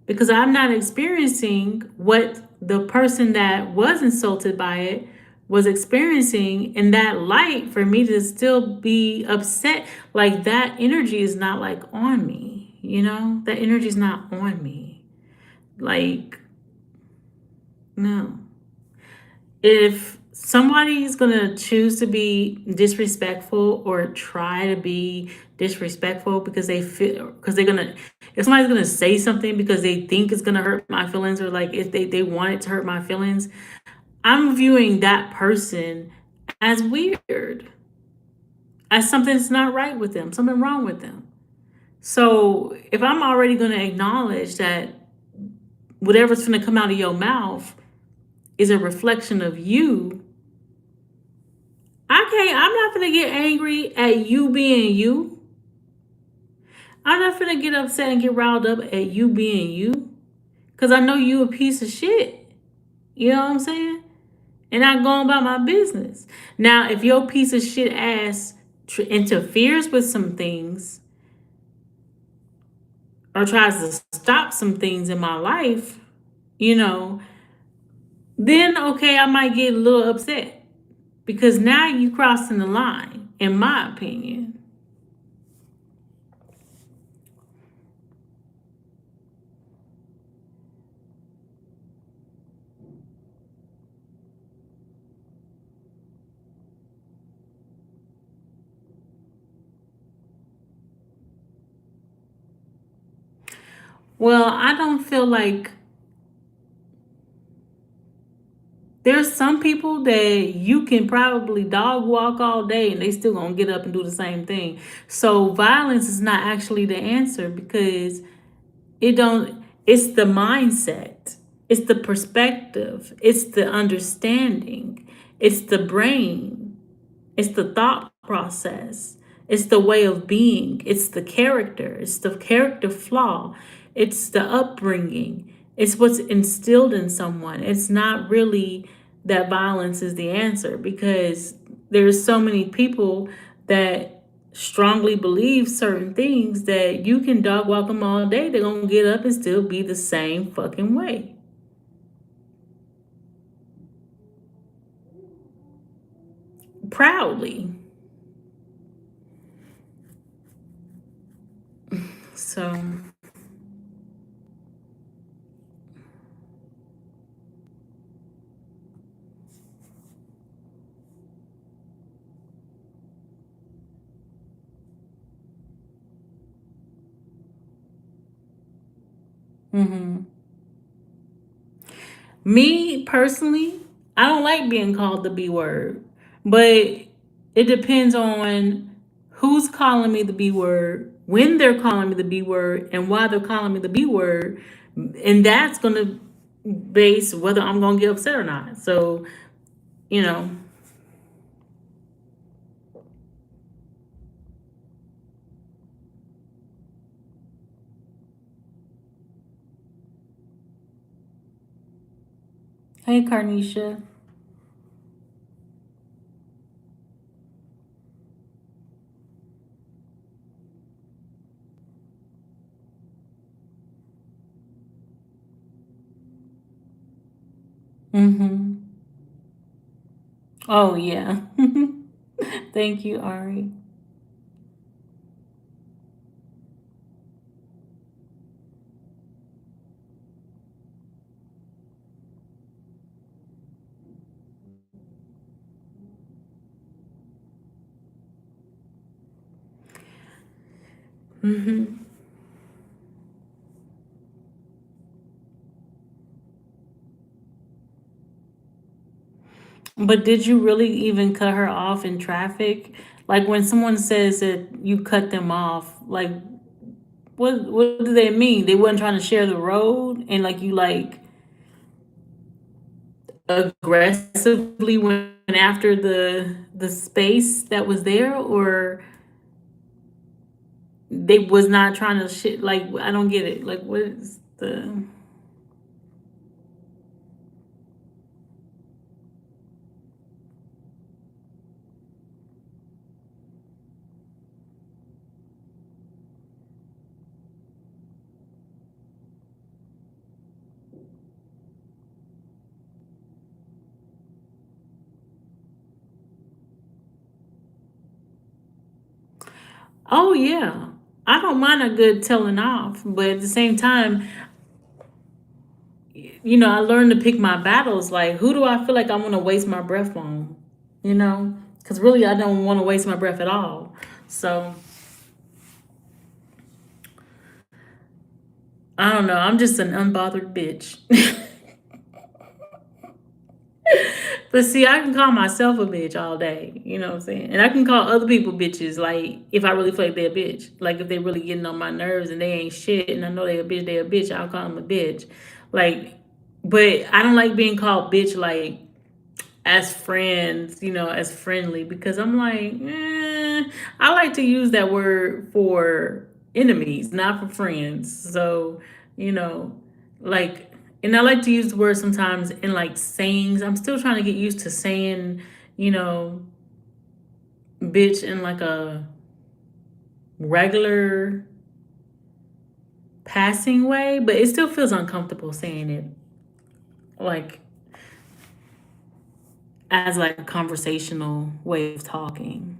because I'm not experiencing what the person that was insulted by it was experiencing in that light for me to still be upset. Like that energy is not like on me, you know? That energy is not on me. Like, no. If somebody is gonna choose to be disrespectful or try to be disrespectful because they feel because they're gonna if somebody's gonna say something because they think it's gonna hurt my feelings or like if they want it to hurt my feelings, I'm viewing that person as weird, as something that's not right with them, something wrong with them. So if I'm already gonna acknowledge that whatever's gonna come out of your mouth is a reflection of you, I'm not gonna get angry at you being you. I'm not gonna get upset and get riled up at you being you. Cause I know you a piece of shit. You know what I'm saying? And I go about my business. Now, if your piece of shit ass interferes with some things or tries to stop some things in my life, you know, then okay, I might get a little upset. Because now you crossing the line, in my opinion. Well, I don't feel like there's some people that you can probably dog walk all day and they still gonna get up and do the same thing. So violence is not actually the answer because it don't it's the mindset. It's the perspective. It's the understanding. It's the brain. It's the thought process. It's the way of being. It's the character. It's the character flaw. It's the upbringing. It's what's instilled in someone. It's not really that violence is the answer because there's so many people that strongly believe certain things that you can dog walk them all day. They're going to get up and still be the same fucking way. Proudly. So, mhm. Me personally, I don't like being called the B word, but it depends on who's calling me the B word, when they're calling me the B word, and why they're calling me the B word. And that's going to base whether I'm going to get upset or not. So, you know, hey, Carnisha. Mm-hmm. Oh, yeah. Thank you, Ari. Mm-hmm. But did you really even cut her off in traffic? Like when someone says that you cut them off, like what do they mean? They wasn't trying to share the road and like you like aggressively went after the space that was there, or they was not trying to shit, like I don't get it. Like what is the. Oh yeah. I don't mind a good telling off, but at the same time, I learned to pick my battles. Like, who do I feel like I want to waste my breath on? Because really, I don't want to waste my breath at all. So, I don't know. I'm just an unbothered bitch. But see, I can call myself a bitch all day. You know what I'm saying? And I can call other people bitches, like, if I really feel like they're a bitch. Like, if they really getting on my nerves and they ain't shit and I know they a bitch, I'll call them a bitch. Like, but I don't like being called bitch, like, as friends, as friendly, because I'm like, I like to use that word for enemies, not for friends. So, you know, like, and I like to use the word sometimes in like sayings. I'm still trying to get used to saying, you know, bitch in like a regular passing way, but it still feels uncomfortable saying it like as like a conversational way of talking.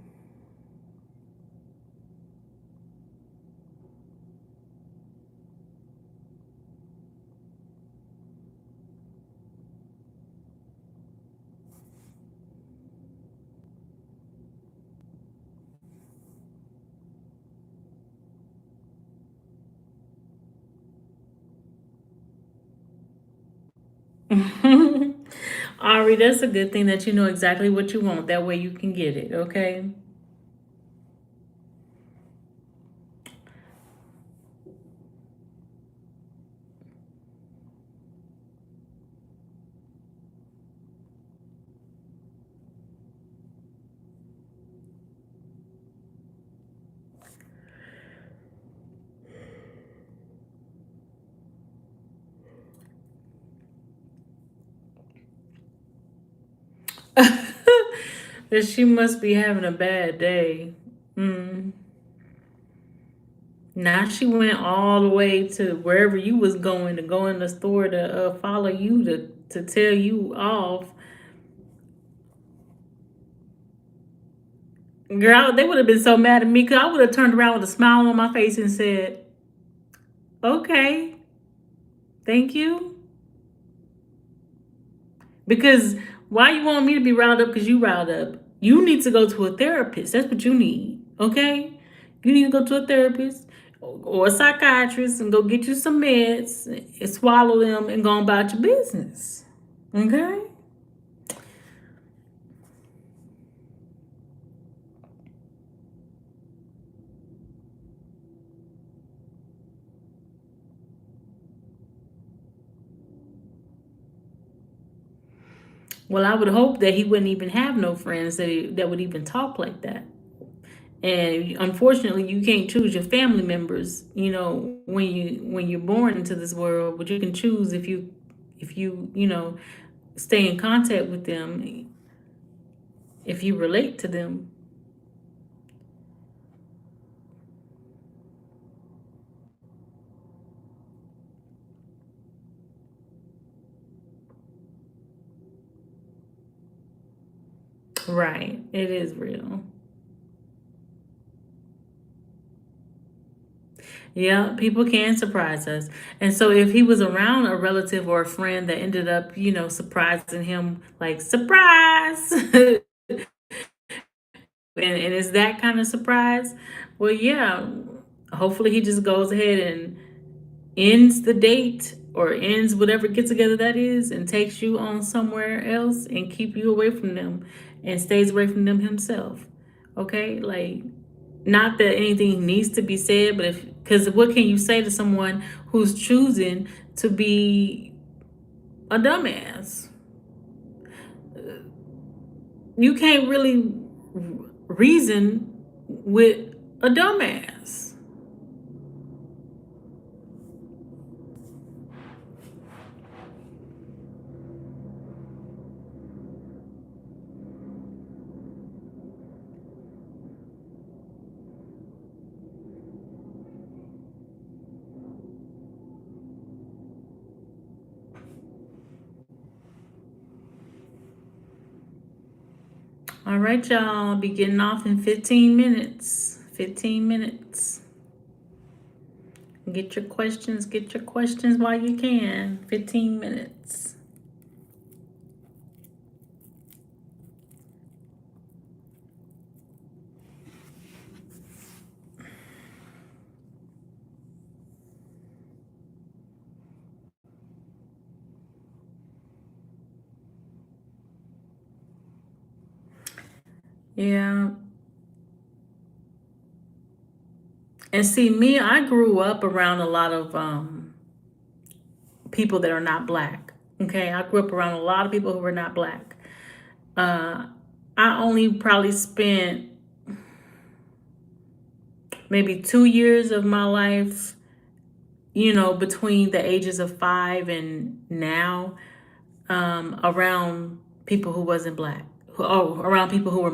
Ari, that's a good thing that you know exactly what you want. That way you can get it, okay? That she must be having a bad day. Mm. Now she went all the way to wherever you was going to go in the store to follow you to tell you off. Girl, they would have been so mad at me because I would have turned around with a smile on my face and said, "Okay, thank you." Because why you want me to be riled up because you riled up? You need to go to a therapist. That's what you need. Okay? You need to go to a therapist or a psychiatrist and go get you some meds and swallow them and go about your business. Okay? Well, I would hope that he wouldn't even have no friends that would even talk like that. And unfortunately, you can't choose your family members, when you're born into this world, but you can choose if you stay in contact with them, if you relate to them. Right. It is real. Yeah, people can surprise us. And so if he was around a relative or a friend that ended up, surprising him, like, surprise, and it's that kind of surprise, well, yeah, hopefully he just goes ahead and ends the date or ends whatever get together that is and takes you on somewhere else and keep you away from them and stays away from them himself. Okay? Like, not that anything needs to be said, but if because what can you say to someone who's choosing to be a dumbass? You can't really reason with a dumbass. All right, y'all. I'll be getting off in 15 minutes. 15 minutes. Get your questions while you can. 15 minutes. Yeah. And see, me, I grew up around a lot of people that are not black. Okay. I grew up around a lot of people who were not black. Uh, I only probably spent maybe 2 years of my life, between the ages of 5 and now, around people who wasn't black. Around people who were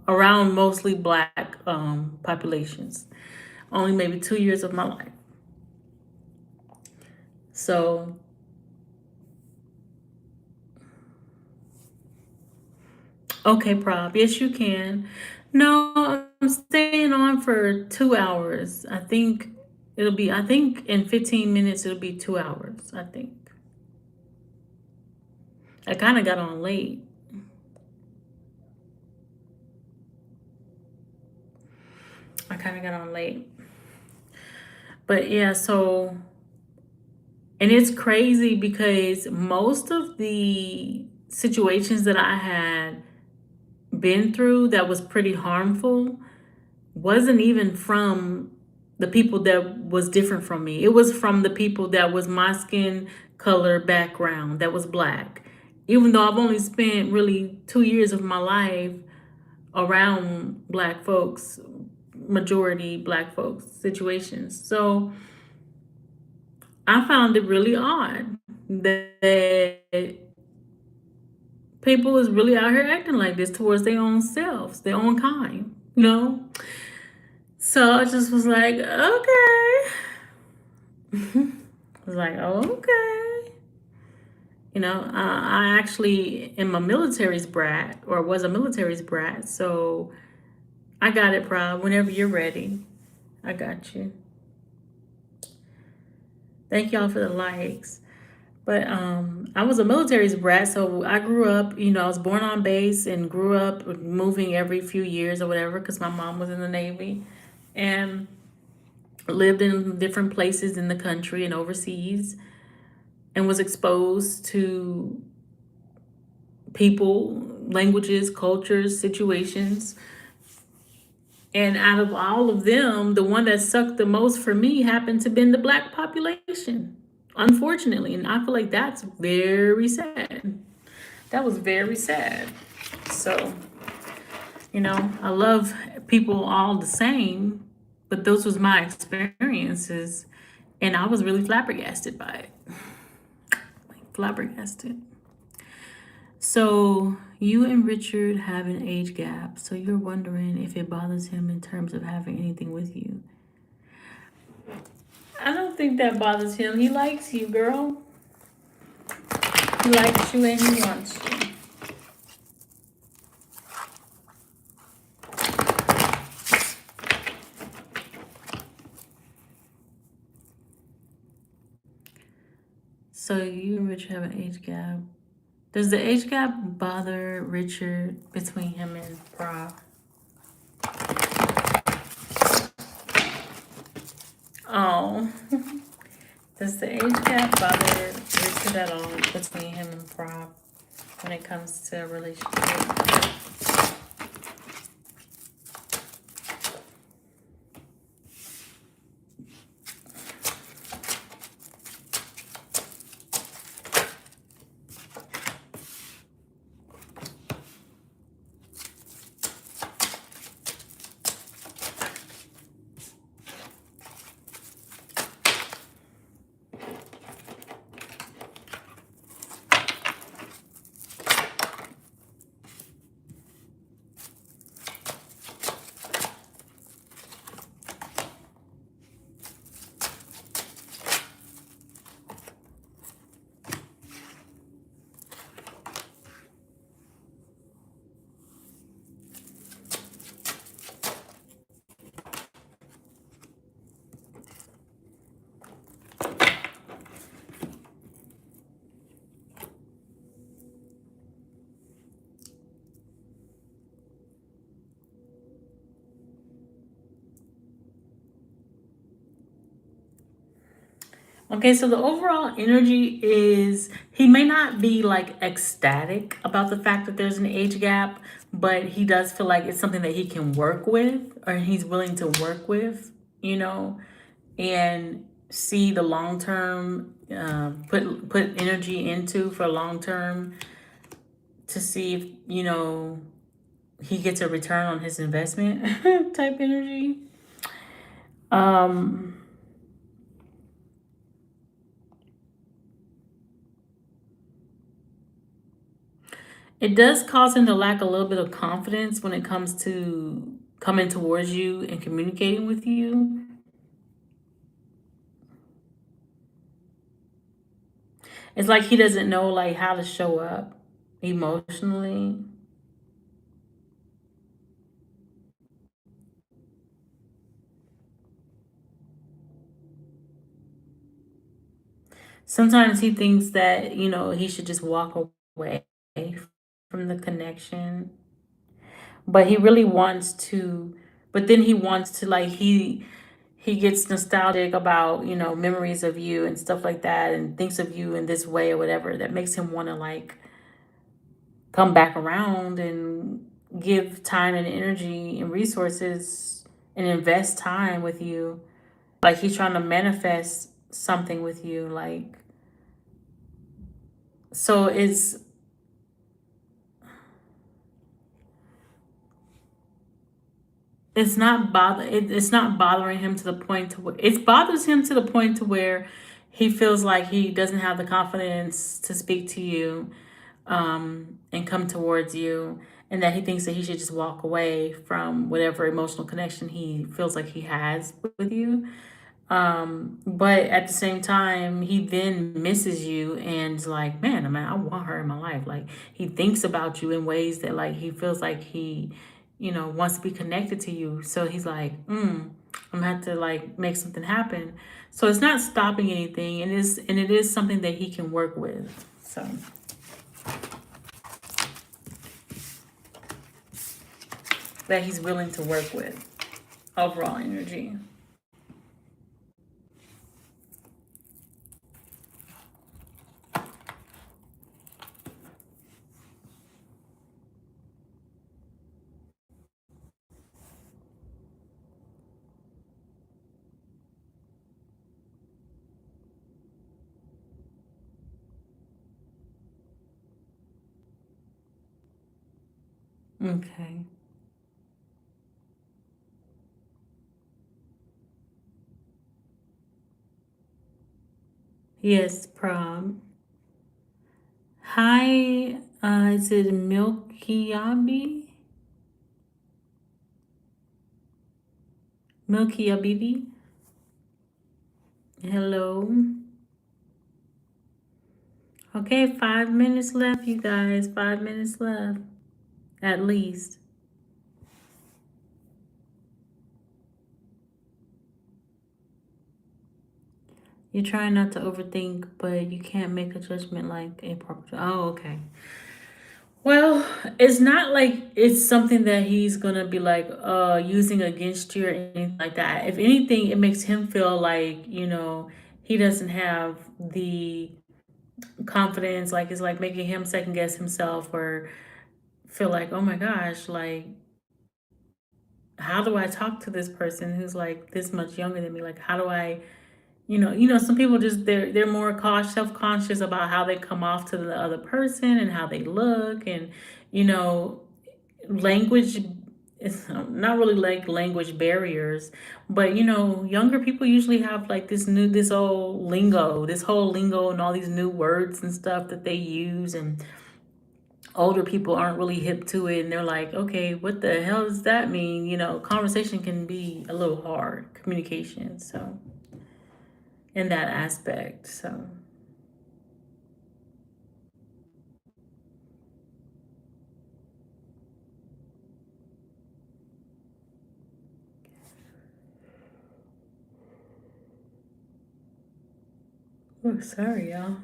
around mostly black populations. Only maybe 2 years of my life. So, okay, Prob. Yes, you can. No, I'm staying on for 2 hours. I think in 15 minutes it'll be 2 hours. I think. I kind of got on late. I kind of got on late. But yeah, and it's crazy because most of the situations that I had been through that was pretty harmful wasn't even from the people that was different from me. It was from the people that was my skin color background, that was black. Even though I've only spent really 2 years of my life around black folks, majority black folks situations. So I found it really odd that people is really out here acting like this towards their own selves, their own kind. you know? So I just was like, okay. I was like, okay. I actually am a military's brat, or was a military's brat. So I got it, Prob. Whenever you're ready, I got you. Thank y'all for the likes. But I was a military's brat, so I grew up. I was born on base and grew up moving every few years or whatever, because my mom was in the Navy, and lived in different places in the country and overseas, and was exposed to people, languages, cultures, situations. And out of all of them, the one that sucked the most for me happened to be the black population, unfortunately. And I feel like that's very sad. That was very sad. So, I love people all the same, but those was my experiences, and I was really flabbergasted by it. Like flabbergasted. So you and Richard have an age gap, so you're wondering if it bothers him in terms of having anything with you. I don't think that bothers him. He likes you, girl. He likes you and he wants you. So you and Richard have an age gap. Does the age gap bother Richard between him and Prof? Oh. Does the age gap bother Richard at all between him and Prof when it comes to a relationship? Okay, so the overall energy is he may not be like ecstatic about the fact that there's an age gap, but he does feel like it's something that he can work with, or he's willing to work with, you know, and see the long term, put energy into for long term to see if, he gets a return on his investment type energy. Um, It does cause him to lack a little bit of confidence when it comes to coming towards you and communicating with you. It's like he doesn't know like how to show up emotionally. Sometimes he thinks that, he should just walk away from the connection. But he really wants to, but then he wants to like he gets nostalgic about, memories of you and stuff like that, and thinks of you in this way or whatever that makes him want to like come back around and give time and energy and resources and invest time with you. Like he's trying to manifest something with you. Like, so it's not bothering him to the point to where it bothers him to the point to where he feels like he doesn't have the confidence to speak to you, and come towards you, and that he thinks that he should just walk away from whatever emotional connection he feels like he has with you. But at the same time, he then misses you and is like, man, I want her in my life. Like he thinks about you in ways that like he feels like he, wants to be connected to you. So he's like, I'm gonna have to like make something happen. So it's not stopping anything, and it is something that he can work with. So that he's willing to work with. Overall energy. Okay. Yes, prom. Hi, is it Milky Yabi? Milky Yabibi? Hello. Okay, 5 minutes left, you guys. 5 minutes left, at least. You're trying not to overthink, but you can't make a judgment like a proper. Oh, okay. Well, it's not like it's something that he's gonna be like using against you or anything like that. If anything, it makes him feel like, he doesn't have the confidence, like it's like making him second guess himself or feel like, oh my gosh, like how do I talk to this person who's like this much younger than me? Like how do I, some people just they're more cautious, self-conscious about how they come off to the other person and how they look, and you know language, it's not really like language barriers, but younger people usually have like this whole lingo and all these new words and stuff that they use, and older people aren't really hip to it, and they're like, okay, what the hell does that mean? Conversation can be a little hard, communication, so in that aspect. So oh, sorry, y'all.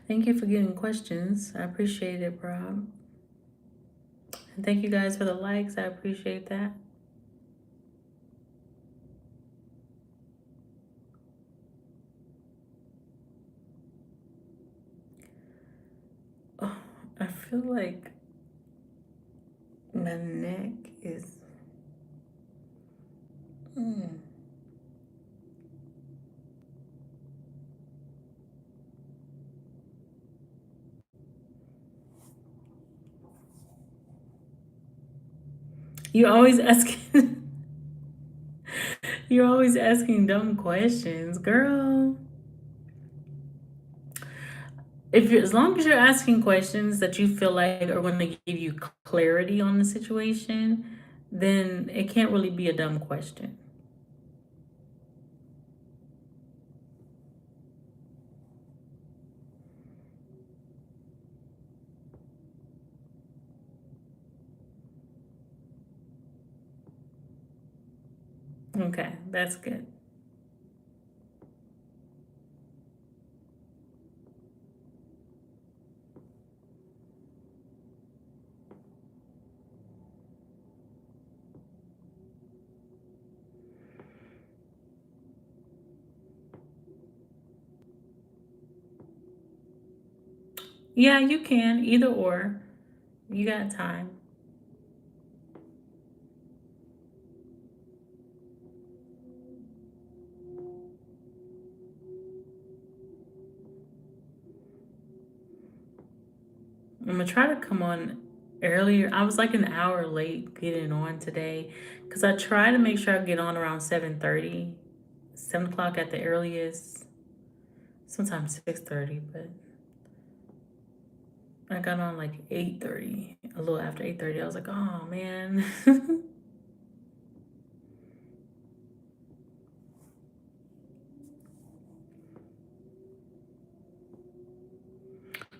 Thank you for getting questions. I appreciate it, bro. And thank you guys for the likes. I appreciate that. Oh, I feel like my neck is. Mm. You always asking. You're always asking dumb questions, girl. As long as you're asking questions that you feel like are going to give you clarity on the situation, then it can't really be a dumb question. Okay, that's good. Yeah, you can either or. You got time. I'm gonna try to come on earlier. I was like an hour late getting on today because I try to make sure I get on around 7:30, 7 o'clock at the earliest. Sometimes 6:30, but I got on like 8:30, a little after 8:30. I was like, oh man.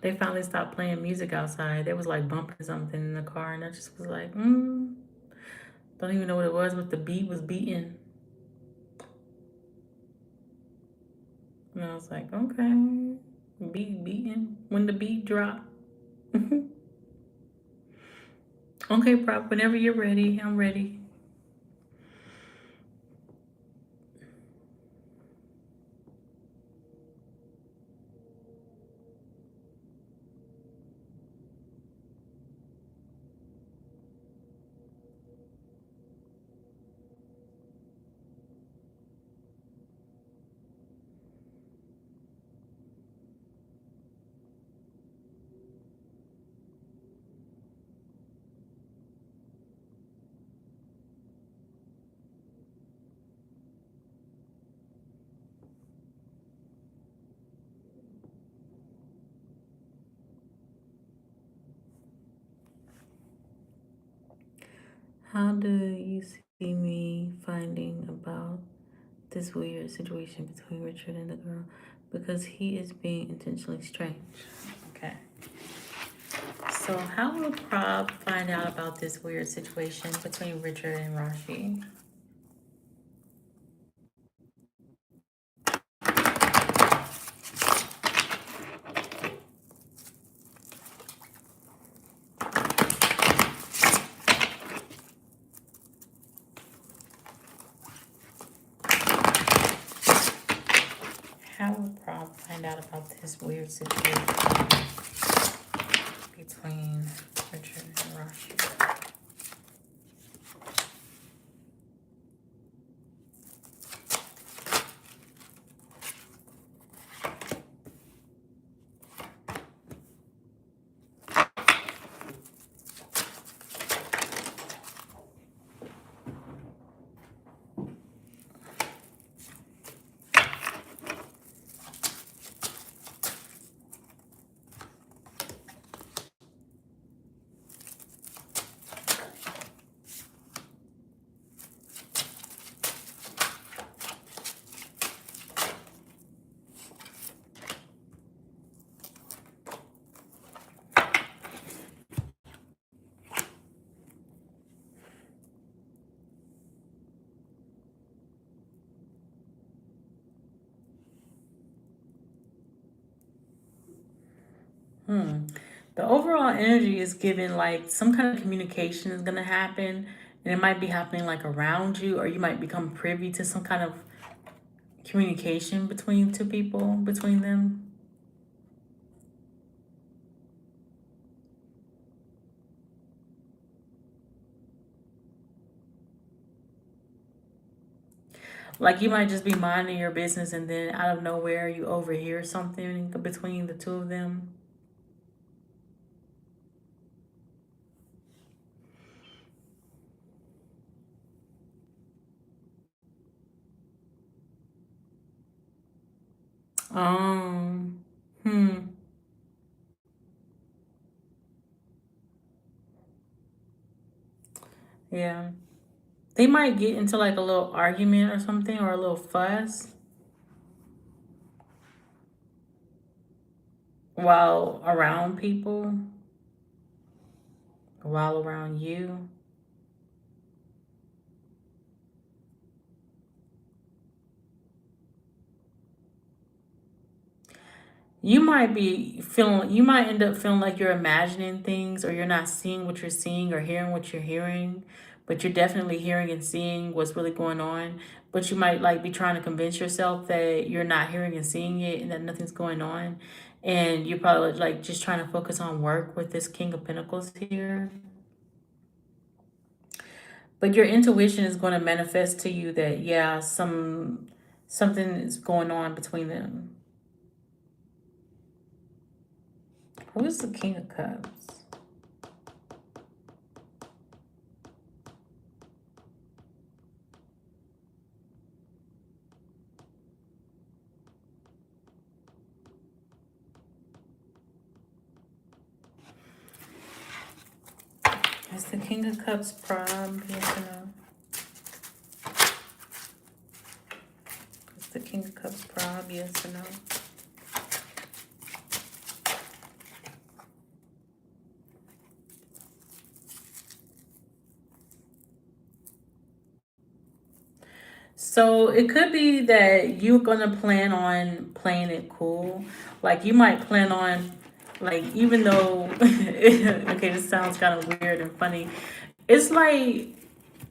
They finally stopped playing music outside. They was like bumping something in the car, and I just was like, don't even know what it was, but the beat was beating. And I was like, okay, beat beating when the beat drop. Okay, prop, whenever you're ready, I'm ready. How do you see me finding about this weird situation between Richard and the girl? Because he is being intentionally strange. Okay. So how will Prob find out about this weird situation between Richard and Rashi? How will Prob find out about this weird situation between Richard and Rashi? Hmm. The overall energy is given like some kind of communication is gonna happen, and it might be happening like around you, or you might become privy to some kind of communication between two people, between them. Like you might just be minding your business, and then out of nowhere, you overhear something between the two of them. Um, hmm. Yeah. They might get into like a little argument or something, or a little fuss while around people, while around you. You might end up feeling like you're imagining things, or you're not seeing what you're seeing or hearing what you're hearing, but you're definitely hearing and seeing what's really going on. But you might like be trying to convince yourself that you're not hearing and seeing it and that nothing's going on. And you're probably like just trying to focus on work with this King of Pentacles here. But your intuition is going to manifest to you that yeah, something is going on between them. Who is the King of Cups? Is the King of Cups prom? Yes or no? Is the King of Cups prom? Yes or no? So it could be that you're gonna plan on playing it cool. Like you might plan on, like even though, okay, this sounds kind of weird and funny. It's like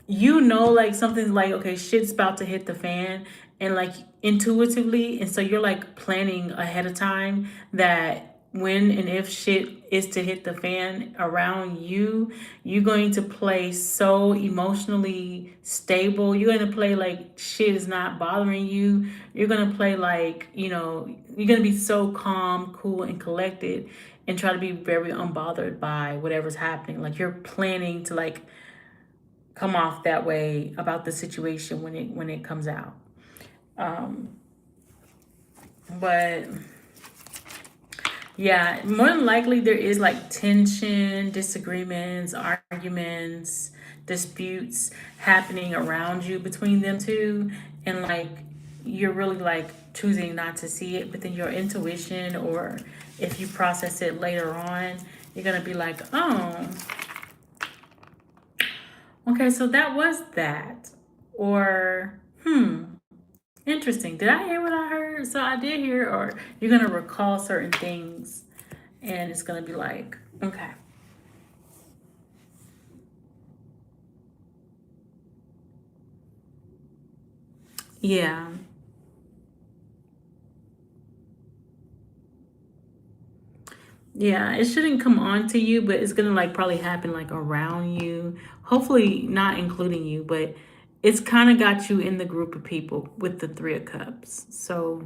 like something's like okay, shit's about to hit the fan, and like intuitively, and so you're like planning ahead of time that when and if shit is to hit the fan around you, you're going to play so emotionally stable. You're going to play like shit is not bothering you. You're going to play like, you're going to be so calm, cool, and collected, and try to be very unbothered by whatever's happening. Like you're planning to like come off that way about the situation when it comes out. Um, but yeah, more than likely there is like tension, disagreements, arguments, disputes happening around you between them two, and like you're really like choosing not to see it, but then your intuition, or if you process it later on, you're gonna be like, oh, okay, so that was that. Or, interesting. Did I hear what I heard? So I did hear, or you're going to recall certain things and it's going to be like, okay. Yeah. Yeah. It shouldn't come on to you, but it's going to like probably happen like around you. Hopefully not including you, but it's kind of got you in the group of people with the Three of Cups. So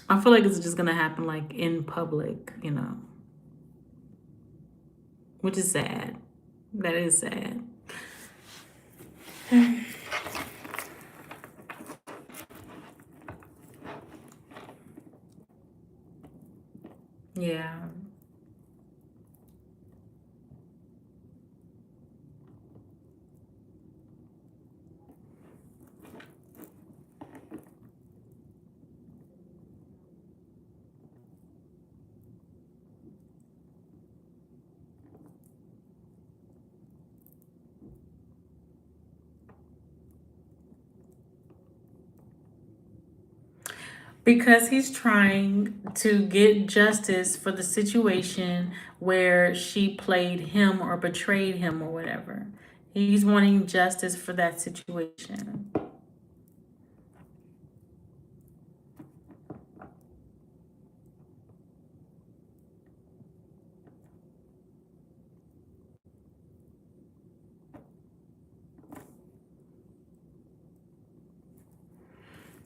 I feel like it's just going to happen like in public, which is sad. That is sad. Yeah. Because he's trying to get justice for the situation where she played him or betrayed him or whatever. He's wanting justice for that situation.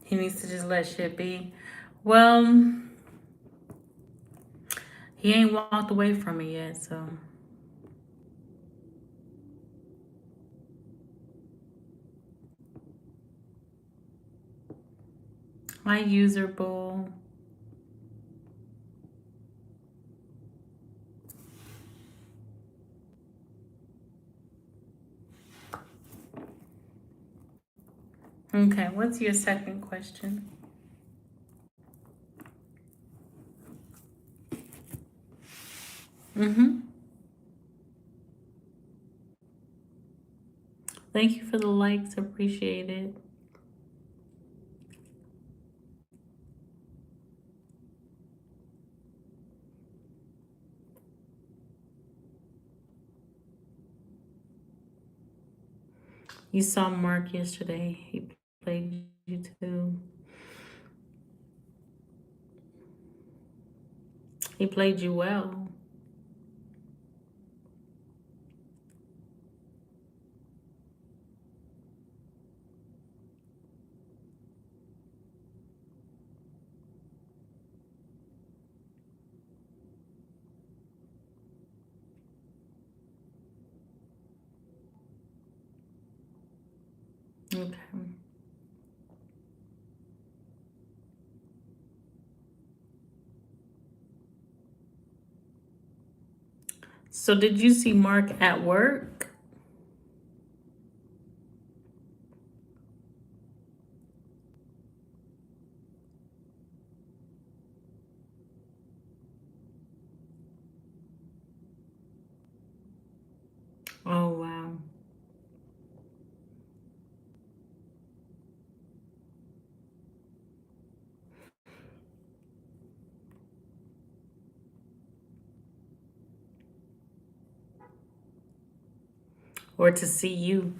He needs to just let shit be. Well, he ain't walked away from it yet, so. My user bull. Okay, what's your second question? Mm-hmm. Thank you for the likes. Appreciate it. You saw Mark yesterday. He played you too. He played you well. Okay. So did you see Mark at work? Oh wow. Or to see you.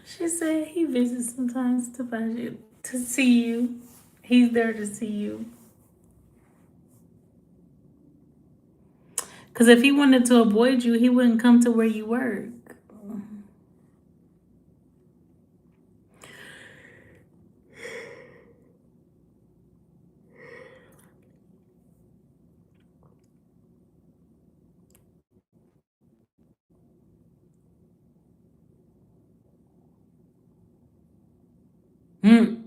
She said he visits sometimes to find you, to see you. He's there to see you. Because if he wanted to avoid you, he wouldn't come to where you work. Hmm.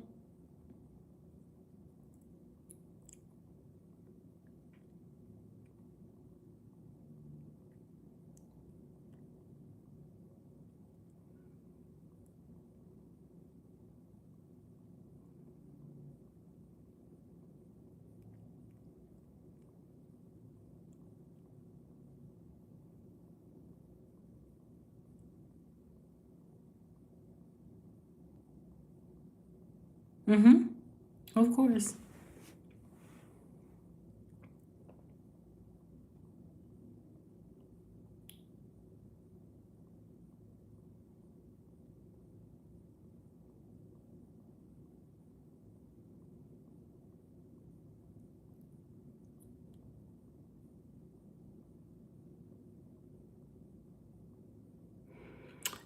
Mm-hmm. Of course.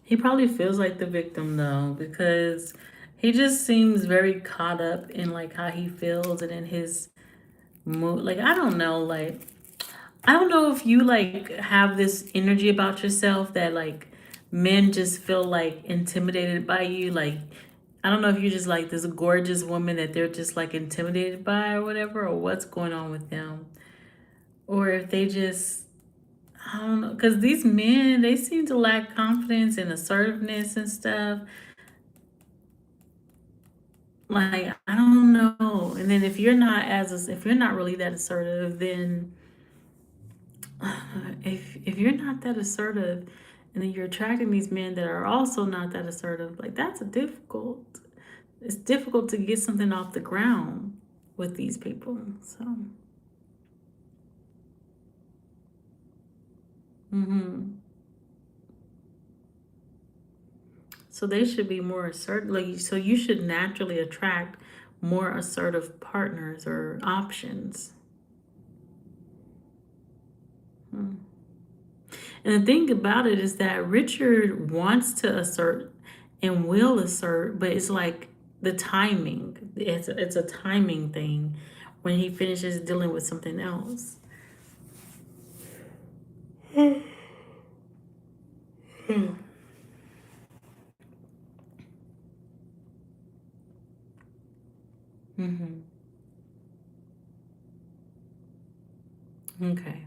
He probably feels like the victim though, because he just seems very caught up in like how he feels and in his mood. Like I don't know, like I don't know if you like have this energy about yourself that like men just feel like intimidated by you. Like I don't know if you're just like this gorgeous woman that they're just like intimidated by or whatever, or what's going on with them, or if they just I don't know, because these men they seem to lack confidence and assertiveness and stuff. Like I don't know. And then if you're not really that assertive, then if you're not that assertive, and then you're attracting these men that are also not that assertive, like that's a difficult. It's difficult to get something off the ground with these people. So, hmm so they should be more assertive. Like so, you should naturally attract more assertive partners or options. Hmm. And the thing about it is that Richard wants to assert and will assert, but it's like the timing. It's a timing thing when he finishes dealing with something else. Hmm. Okay.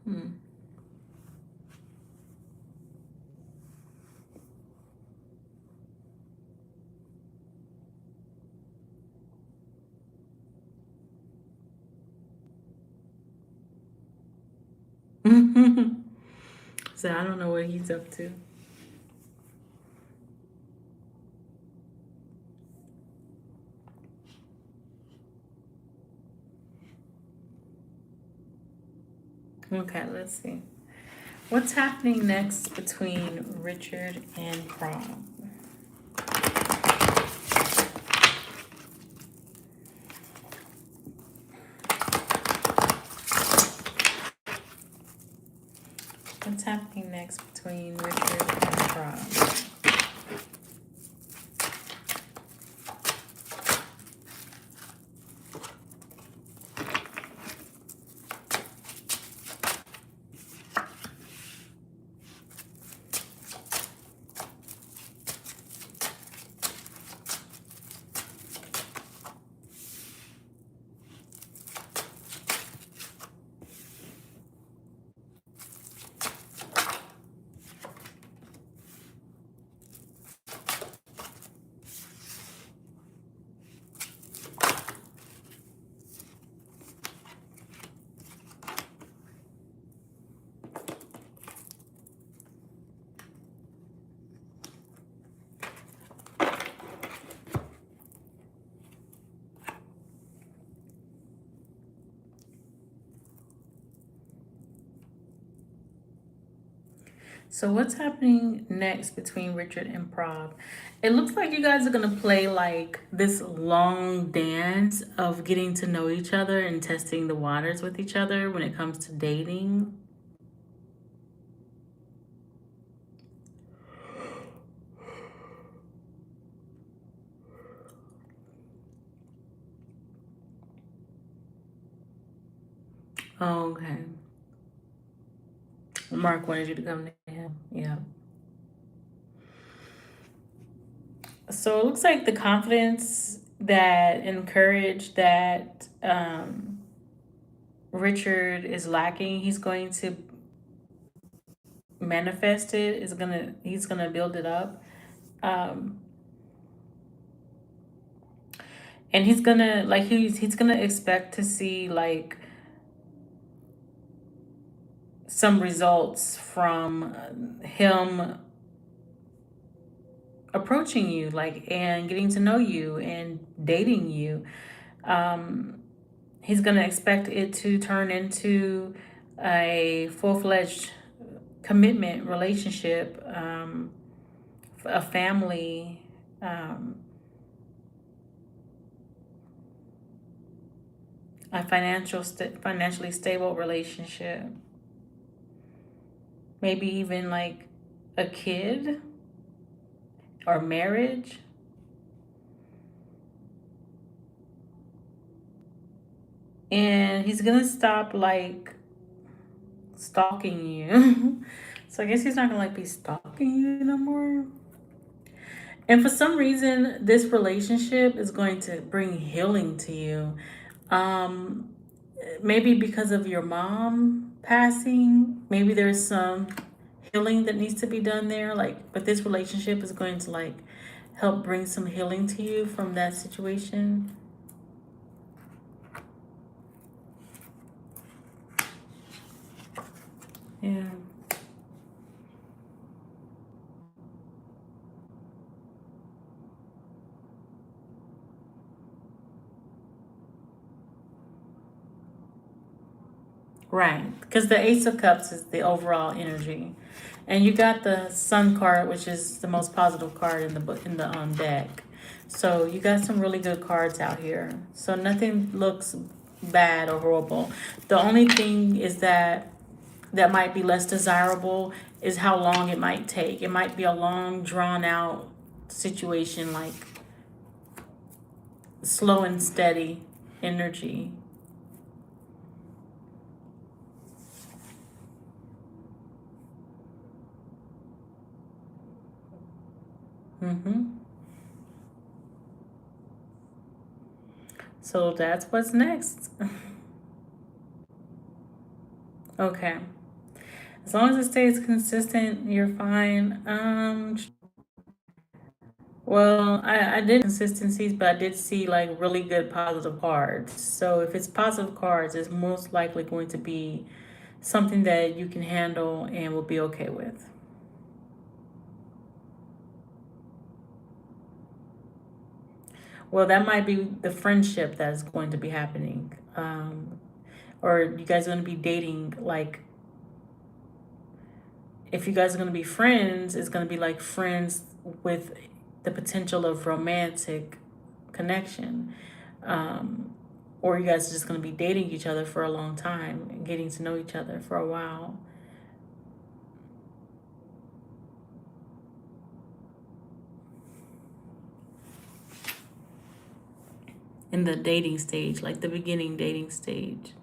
Hmm. So I don't know what he's up to. Okay, let's see. What's happening next between Richard and Prom? What's happening next between Richard and Prom? So what's happening next between Richard and Prob? It looks like you guys are gonna play like this long dance of getting to know each other and testing the waters with each other when it comes to dating. Oh, okay. Mark wanted you to come to him. Yeah. So it looks like the confidence that and courage that Richard is lacking, he's going to manifest it. He's gonna build it up. Um, and he's gonna expect to see like some results from him approaching you, like, and getting to know you and dating you. um he's gonna expect it to turn into a full-fledged commitment relationship, a family, um a financially stable relationship, maybe even like a kid or marriage. And he's gonna stop like stalking you. So I guess he's not gonna like be stalking you no more. And for some reason, this relationship is going to bring healing to you. Um, Maybe because of your mom passing, maybe there's some healing that needs to be done there. Like, but this relationship is going to like help bring some healing to you from that situation. Yeah. Right, because the Ace of Cups is the overall energy, and you got the Sun card, which is the most positive card in the book in the deck. So you got some really good cards out here. So nothing looks bad or horrible. The only thing is that might be less desirable is how long it might take. It might be a long, drawn out situation, like slow and steady energy. Mm-hmm. So that's what's next. Okay. As long as it stays consistent, you're fine. Well, I did consistencies, but I did see like really good positive cards. So if it's positive cards, it's most likely going to be something that you can handle and will be okay with. Well, that might be the friendship that's going to be happening. Or you guys are going to be dating, like, if you guys are going to be friends, it's going to be like friends with the potential of romantic connection. Um, or you guys are just going to be dating each other for a long time and getting to know each other for a while in the dating stage, like the beginning dating stage.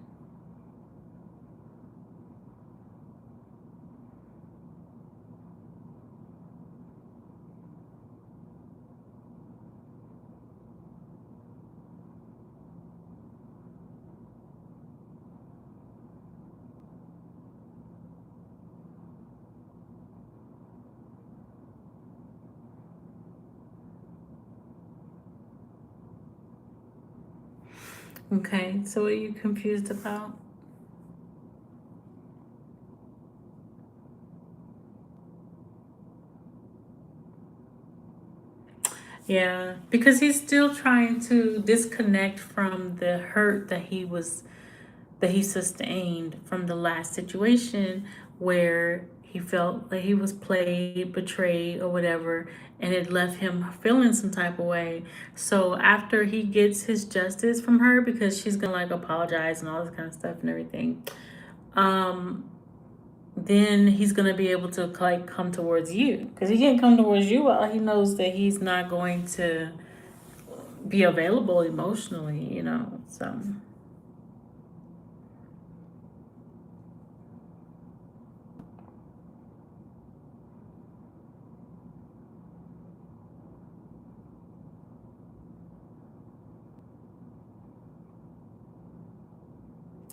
Okay, so what are you confused about? Yeah, because he's still trying to disconnect from the hurt that he sustained from the last situation where he felt like he was played, betrayed, or whatever, and it left him feeling some type of way. So after he gets his justice from her, because she's gonna like apologize and all this kind of stuff and everything, um, then he's gonna be able to like come towards you, because he can't come towards you while he knows that he's not going to be available emotionally, you know. So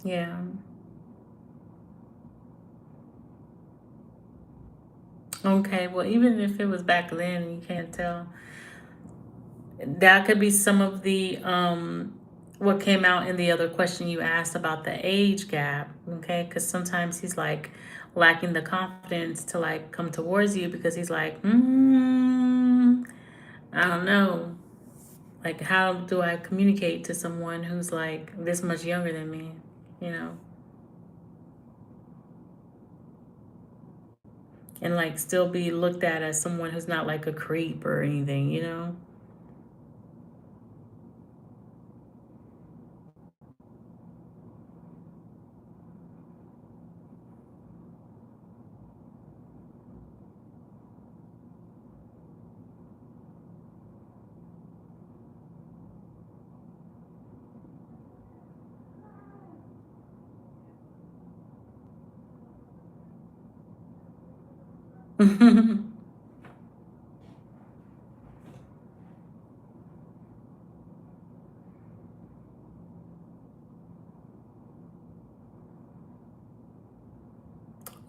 yeah. Okay, well, even if it was back then and you can't tell, that could be some of the what came out in the other question you asked about the age gap. Okay, because sometimes he's like lacking the confidence to like come towards you, because he's like, I don't know, like how do I communicate to someone who's like this much younger than me, you know, and like still be looked at as someone who's not like a creep or anything, you know.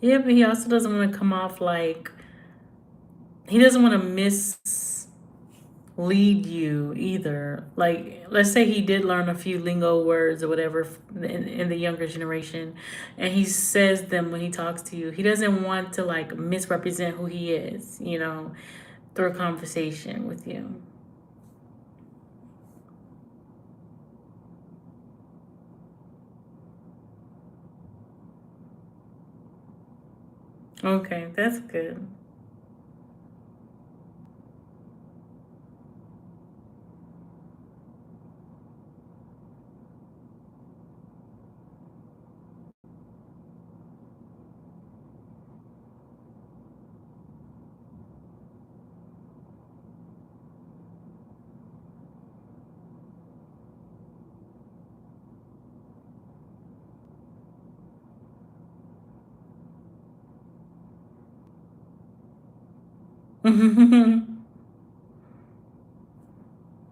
Yeah, but he also doesn't want to come off like, he doesn't want to mislead you either. Like, let's say he did learn a few lingo words or whatever in the younger generation, and he says them when he talks to you. He doesn't want to like misrepresent who he is, you know, through a conversation with you. Okay, that's good.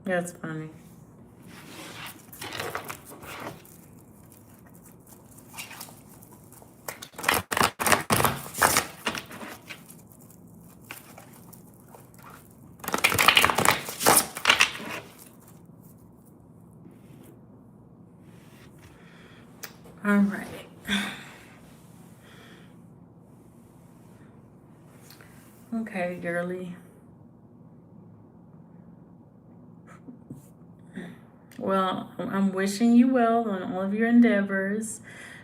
That's funny. All right. Okay, girly. Well, I'm wishing you well on all of your endeavors.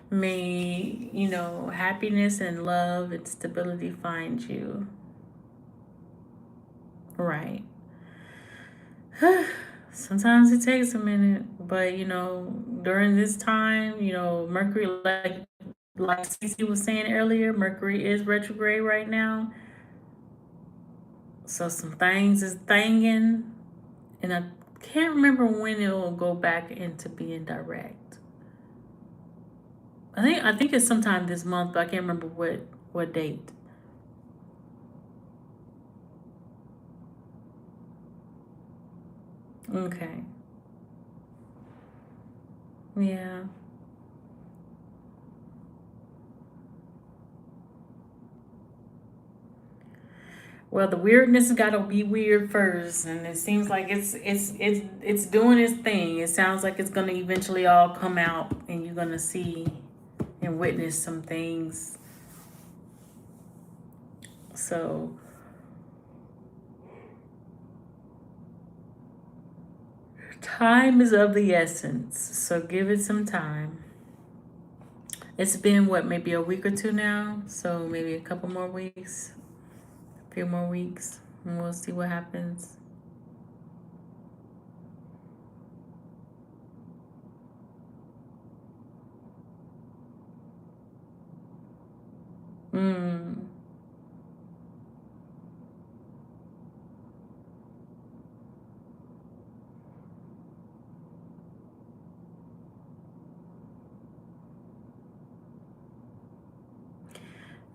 May, you know, happiness and love and stability find you. Right. Sometimes it takes a minute, but you know, during this time, you know, Mercury, like Cece was saying earlier, Mercury is retrograde right now. So some things is thinging, and I can't remember when it will go back into being direct. I think it's sometime this month, but I can't remember what date. Okay. Yeah. Well, the weirdness got to be weird first, and it seems like it's doing its thing. It sounds like it's gonna eventually all come out, and you're gonna see and witness some things. So time is of the essence. So give it some time. It's been what, maybe a week or two now, so maybe a couple more weeks, a few more weeks, and we'll see what happens. Mm.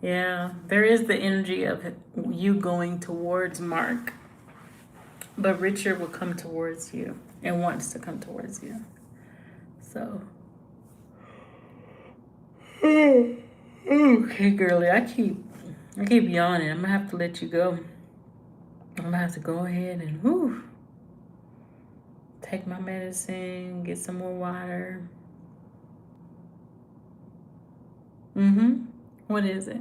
Yeah, there is the energy of you going towards Mark, but Richard will come towards you and wants to come towards you. So, okay, girly, I keep yawning. I'm gonna have to let you go. I'm gonna have to go ahead and take my medicine, get some more water. Mm-hmm. What is it?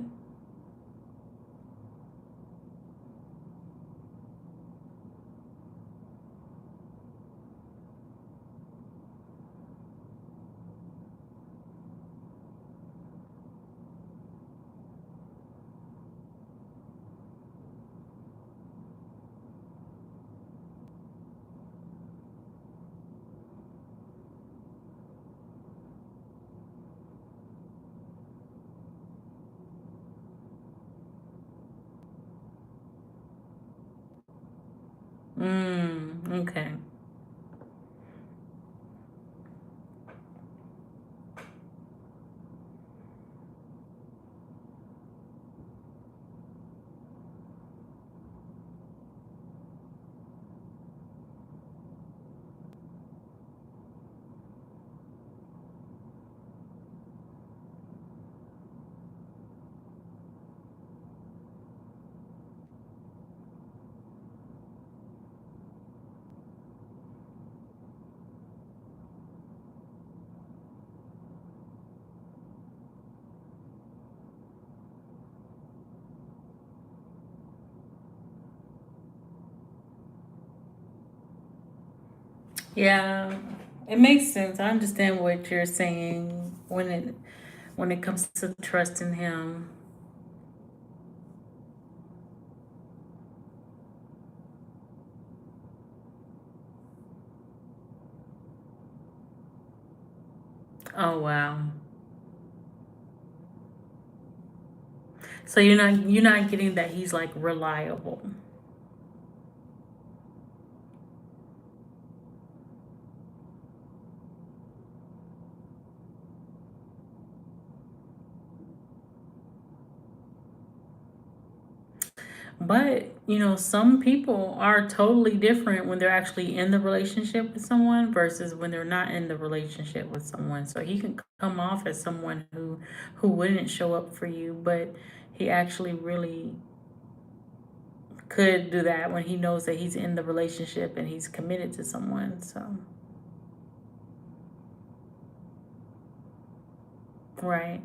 Okay. Yeah, it makes sense. I understand what you're saying when it comes to trusting him. Oh wow. So you're not getting that he's like reliable. But, some people are totally different when they're actually in the relationship with someone versus when they're not in the relationship with someone. So he can come off as someone who wouldn't show up for you, but he actually really could do that when he knows that he's in the relationship and he's committed to someone. So, right.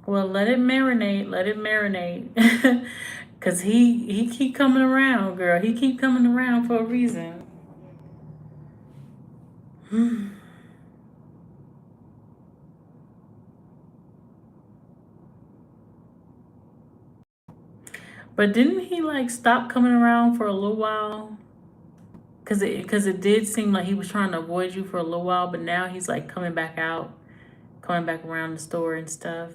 Well, let it marinate. Let it marinate. Cause he keep coming around, girl. He keep coming around for a reason. But didn't he like stop coming around for a little while? Cause it did seem like he was trying to avoid you for a little while, but now he's like coming back out, coming back around the store and stuff.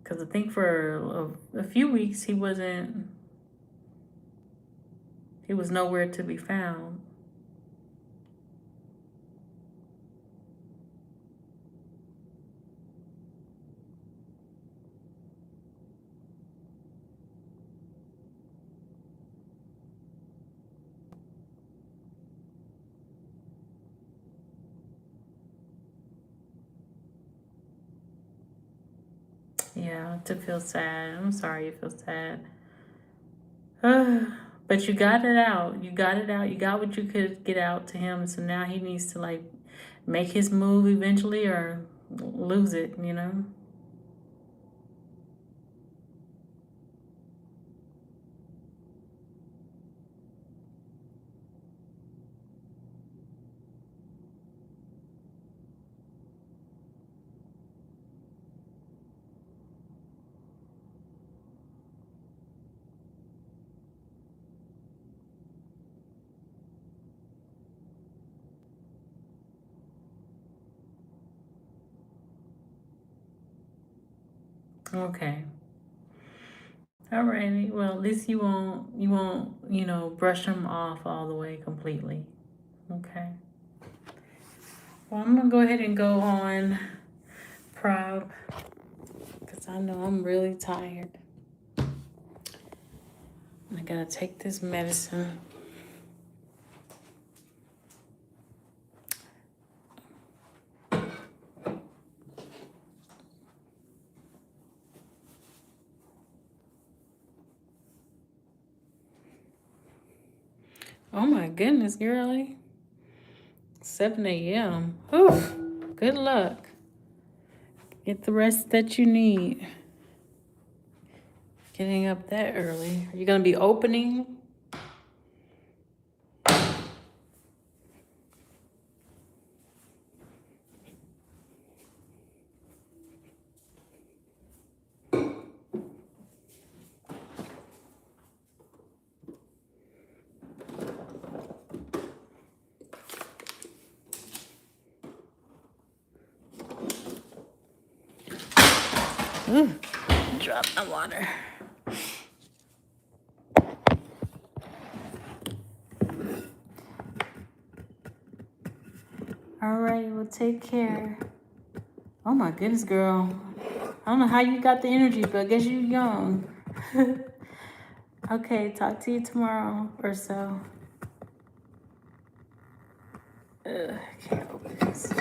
Cause I think for a few weeks he was nowhere to be found. Yeah, to feel sad. I'm sorry you feel sad. But you got it out. You got it out. You got what you could get out to him. So now he needs to like make his move eventually or lose it. Okay. All righty. Well, at least you won't, brush them off all the way completely. Okay. Well, I'm gonna go ahead and go on prop because I know I'm really tired. I gotta take this medicine. Oh my goodness, girlie. 7 a.m. Whew. Good luck. Get the rest that you need. Getting up that early. Are you gonna be opening? Ooh, drop my water. All right, well, take care. Oh my goodness, girl. I don't know how you got the energy, but I guess you're young. Okay, talk to you tomorrow or so. I can't open this.